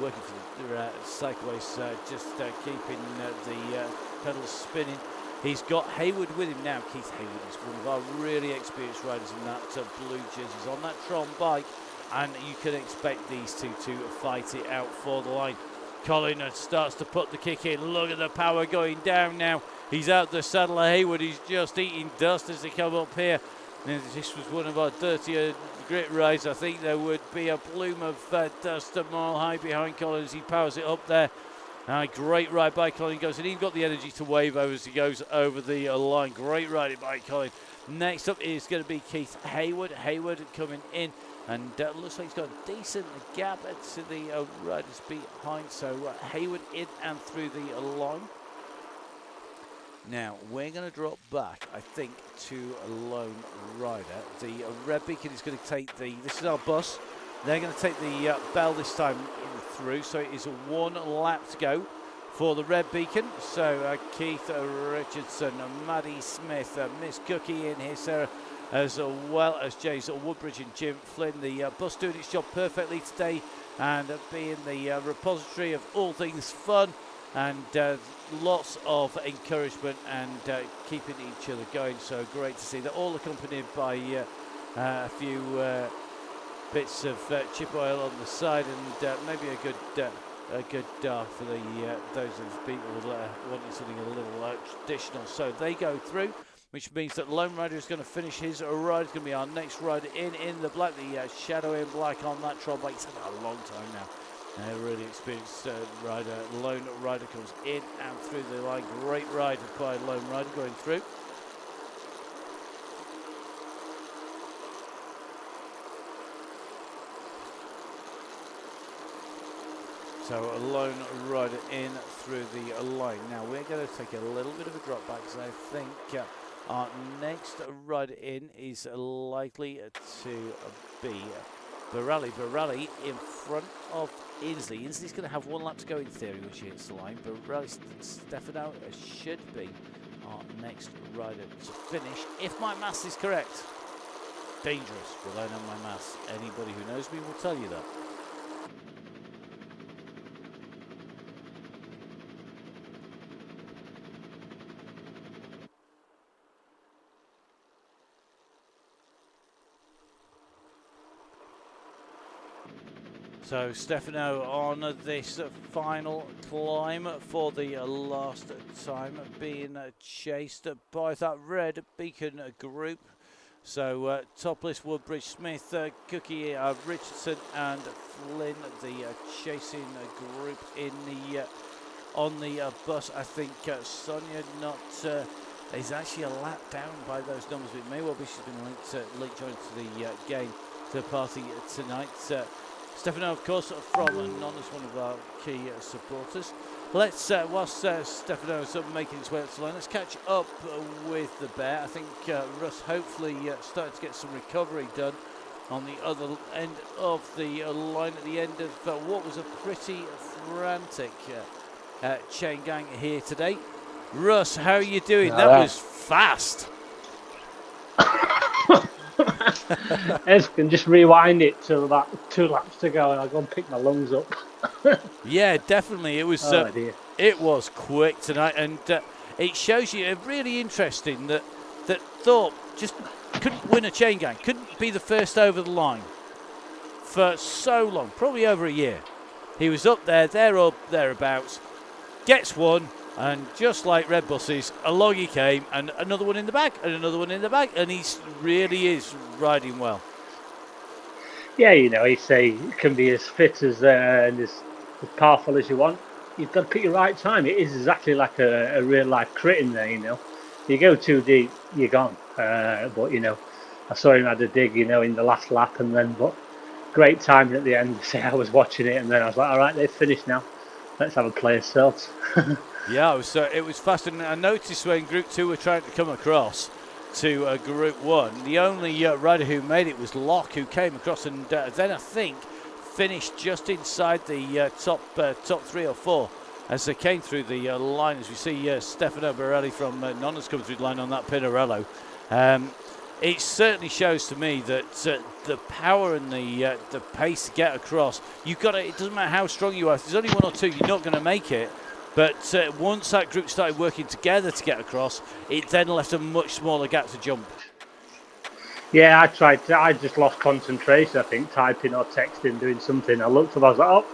working for the cycleways, just keeping the pedals spinning. He's got Hayward with him now. Keith Hayward is one of our really experienced riders in that blue jerseys on that Tron bike. And you can expect these 2 to fight it out for the line. Colin starts to put the kick in. Look at the power going down now. He's out the saddle of Hayward. He's just eating dust as they come up here. And if this was one of our dirtier grit rides, I think there would be a plume of dust a mile high behind Colin as he powers it up there. Great ride by Colin. Goes and he's got the energy to wave over as he goes over the line. Great riding by Colin. Next up is going to be Keith Hayward. Hayward coming in. And looks like he's got a decent gap to the riders behind. So Hayward in and through the line. Now, we're going to drop back, I think, to a lone rider. The Red Beacon is going to take this is our bus. They're going to take the bell this time through. So it is 1 lap to go for the Red Beacon. So Keith Richardson, Maddie Smith, Miss Cookie in here, Sarah, as well as James Woodbridge and Jim Flynn. The bus doing its job perfectly today and being the repository of all things fun and lots of encouragement and keeping each other going. So great to see that, all accompanied by a few bits of chip oil on the side and maybe a good dart for those of people wanting something a little traditional. So they go through, which means that Lone Rider is going to finish his ride. It's going to be our next rider in the black, the shadow in black on that Tron bike. It's had a long time now. A really experienced rider. Lone Rider comes in and through the line. Great ride by Lone Rider going through. So a Lone Rider in through the line. Now we're going to take a little bit of a drop back because I think our next rider in is likely to be Borelli. Borelli in front of Inslee. Insley's going to have 1 lap to go in theory when she hits the line. Borelli Stefano should be our next rider to finish, if my maths is correct. Dangerous relying on my maths. Anybody who knows me will tell you that. So Stefano on this final climb for the last time, being chased by that red beacon group. So Topless, Woodbridge, Smith, Cookie, Richardson and Flynn, the chasing group in the on the bus. I think Sonia not is actually a lap down by those numbers, but it may well be she's been late joined to the game, to the party tonight. Stefano, of course, from Nonna's one of our key supporters. Let's, whilst Stefano's making his way up to the line, let's catch up with the bear. I think Russ hopefully started to get some recovery done on the other end of the line at the end of what was a pretty frantic Chaingang here today. Russ, how are you doing? That was fast. Ez can just rewind it to about 2 laps to go, and I'll go and pick my lungs up. Yeah, definitely. It was. It was quick tonight, and it shows you really interesting that Thorpe just couldn't win a chain gang, couldn't be the first over the line for so long, probably over a year. He was up there or thereabouts, gets one. And just like red buses, along he came, and another one in the back, and another one in the back, and he really is riding well. Yeah, he can be as fit as and as powerful as you want. You've got to pick your right time. It is exactly like a real life crit in there. You go too deep, you're gone. But I saw him had a dig, in the last lap, but great timing at the end. I was watching it, and then I was like, all right, they've finished now. Let's have a play ourselves. Yeah, it was fast, and I noticed when Group 2 were trying to come across to Group 1, the only rider who made it was Locke, who came across and then I think finished just inside the top 3 or 4 as they came through the line. As we see Stefano Borelli from Nonna's coming through the line on that Pinarello. It certainly shows to me that the power and the pace to get across, you've got to, it doesn't matter how strong you are, if there's only 1 or 2, you're not going to make it. But once that group started working together to get across, it then left a much smaller gap to jump. Yeah, I just lost concentration, I think, typing or texting, doing something. I looked up, I was like, oh,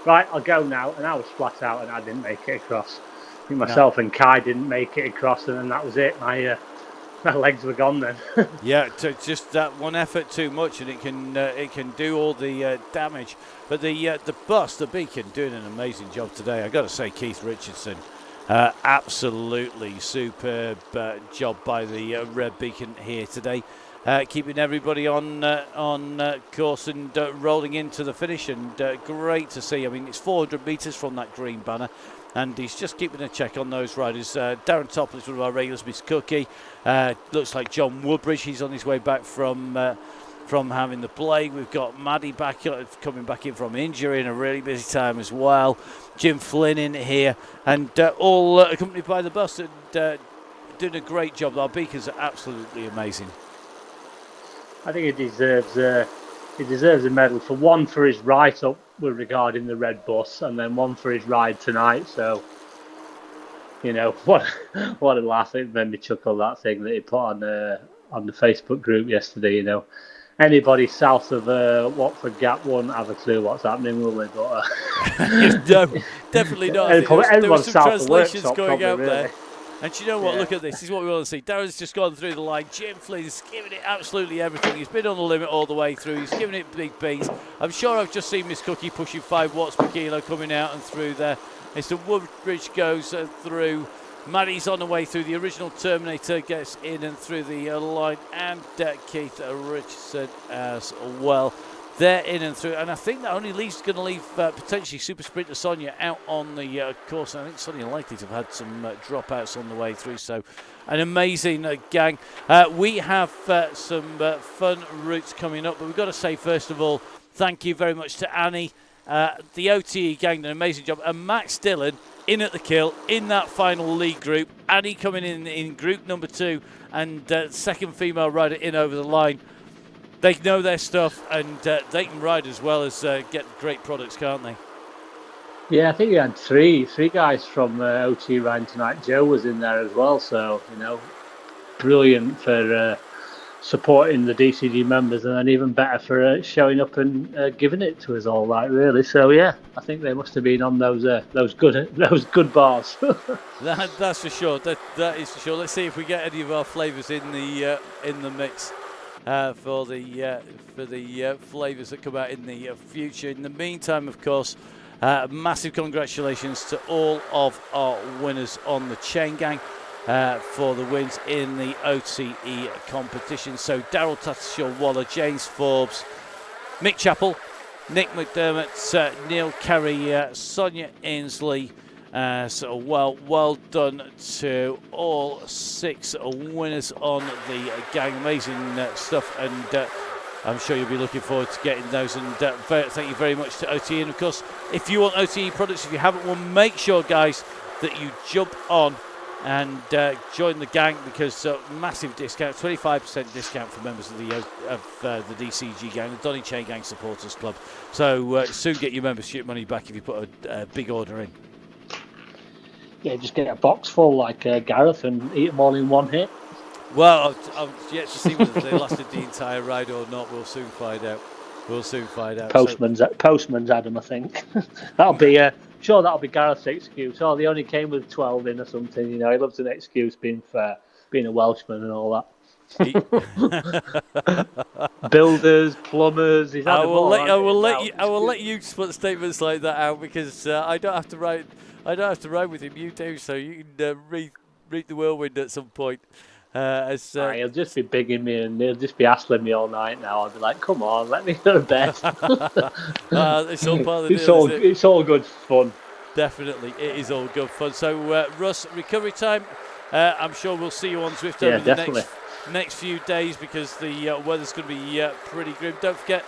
right, I'll go now. And I was flat out and I didn't make it across. I think myself and Kai didn't make it across, and then that was it. My legs were gone then. Yeah, just that one effort too much, and it can do all the damage. But the bus, the beacon, doing an amazing job today. I got to say, Keith Richardson, absolutely superb job by the red beacon here today, keeping everybody on course and rolling into the finish. And great to see. I mean, it's 400 metres from that green banner. And he's just keeping a check on those riders. Darren Topless, one of our regulars, Miss Cookie. Looks like John Woodbridge. He's on his way back from having the plague. We've got Maddie coming back in from injury in a really busy time as well. Jim Flynn in here. And all accompanied by the bus. And doing a great job. Our beacons are absolutely amazing. I think he deserves a medal for one for his write-up regarding the red bus, and then one for his ride tonight. So, what a laugh! It made me chuckle, that thing that he put on the Facebook group yesterday. Anybody south of Watford Gap won't have a clue what's happening, will they? But no, definitely not. There were some translations going out really. there. And you know what? Yeah. Look at this. This is what we want to see. Darren's just gone through the line. Jim Flynn's giving it absolutely everything. He's been on the limit all the way through. He's giving it big beats. I'm sure I've just seen Miss Cookie pushing 5 watts per kilo coming out and through there. Mr. Woodbridge goes through. Maddie's on the way through. The original Terminator gets in and through the line. And Keith Richardson as well. They're in and through, and I think that only going to leave potentially Super Sprinter Sonia out on the course. And I think Sonia likely to have had some dropouts on the way through. So, an amazing gang. We have some fun routes coming up, but we've got to say first of all, thank you very much to Annie, the OTE gang, did an amazing job, and Max Dillon in at the kill in that final lead group. Annie coming in group number 2, and second female rider in over the line. They know their stuff, and they can ride as well as get great products, can't they? Yeah, I think you had three guys from OT riding tonight. Joe was in there as well, so brilliant for supporting the DCG members, and then even better for showing up and giving it to us all, like, really. So yeah, I think they must have been on those good bars. That's for sure. That is for sure. Let's see if we get any of our flavours in the mix for the flavours that come out in the future. In the meantime, of course, massive congratulations to all of our winners on the Chaingang for the wins in the OTE competition. So Daryl Tattershaw-Waller, James Forbes, Mick Chappell, Nick McDermott, Neil Carey, Sonia Ainsley. So well done to all 6 winners on the gang. Amazing stuff, and I'm sure you'll be looking forward to getting those. And thank you very much to OTE. And of course, if you want OTE products, if you haven't one, make sure, guys, that you jump on and join the gang, because massive discount, 25% discount for members of the DCG gang, the Donny Chaingang Supporters Club. So soon get your membership money back if you put a big order in. Yeah, just get a box full like Gareth and eat them all in one hit. Well, I'm yet to see whether they lasted the entire ride or not. We'll soon find out. Postman's Adam, I think. That'll be sure that'll be Gareth's excuse. Oh, they only came with 12 in or something. You know, he loves an excuse, being fair, being a Welshman and all that. Builders, plumbers. I will let you put statements like that out, because I don't have to write. I don't have to ride with him. You do, so you can read the whirlwind at some point. He'll just be bigging me, and he'll just be hassling me all night now. I'll be like, come on, let me go to bed. It's all part of the deal, it's all good fun. Definitely, it is all good fun. So, Russ, recovery time. I'm sure we'll see you on Zwift over the next few days, because the weather's going to be pretty grim. Don't forget,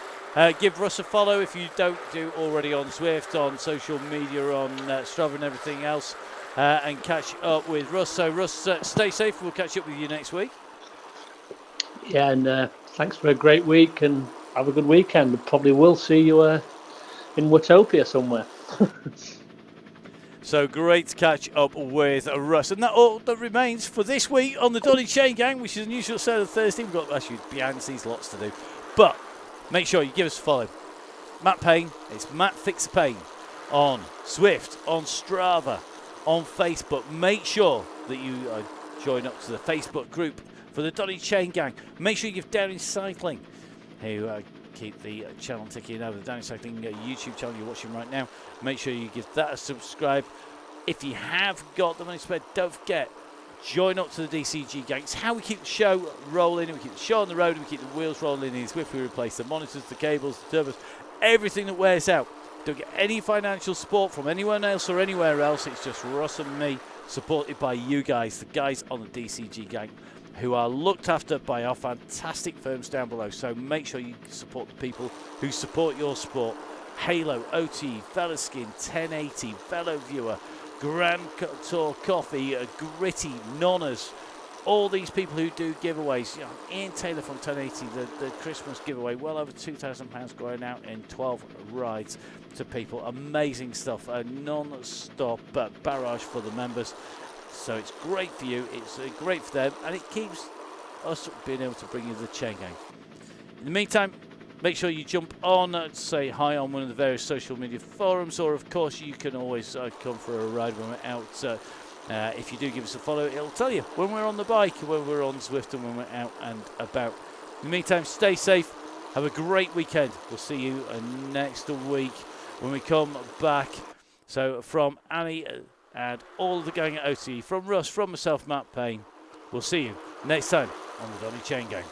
give Russ a follow if you don't do already on Zwift, on social media, on Strava and everything else. And catch up with Russ. So, Russ, stay safe. We'll catch up with you next week. Yeah, and thanks for a great week, and have a good weekend. Probably will see you in Watopia somewhere. So great to catch up with Russ. And that all that remains for this week on the Donny Chaingang, which is an unusual set of Thursday. We've got actually Beyonce's lots to do. But make sure you give us a follow. Matt Payne, it's Matt Fixer Payne on Zwift, on Strava, on Facebook. Make sure that you join up to the Facebook group for the Donny Chaingang. Make sure you give Down Cycling, who keep the channel ticking over, the Down Cycling YouTube channel you're watching right now. Make sure you give that a subscribe. If you have got the money spent, don't forget, join up to the DCG gang. It's how we keep the show rolling, and we keep the show on the road, and we keep the wheels rolling in Zwift. We replace the monitors, the cables, the turbos, everything that wears out. Don't get any financial support from anyone else or anywhere else. It's just Russ and me, supported by you guys, the guys on the DCG gang, who are looked after by our fantastic firms down below. So make sure you support the people who support your sport. Halo, OTE, Velaskin, 1080, Velo Viewer, Grand Tour Coffee, Gritty, Nonners. All these people who do giveaways. You know, Ian Taylor from 1080, the Christmas giveaway, well over £2,000 going out in 12 rides to people. Amazing stuff, a non-stop barrage for the members. So it's great for you, it's great for them, and it keeps us being able to bring you the Chaingang. In the meantime, make sure you jump on to say hi on one of the various social media forums, or of course you can always come for a ride when we're out. If you do give us a follow, it'll tell you when we're on the bike, when we're on Zwift, and when we're out and about. In the meantime, stay safe, have a great weekend. We'll see you next week when we come back. So from Annie and all of the gang at OTE, from Russ, from myself, Matt Payne, we'll see you next time on the Donny Chaingang.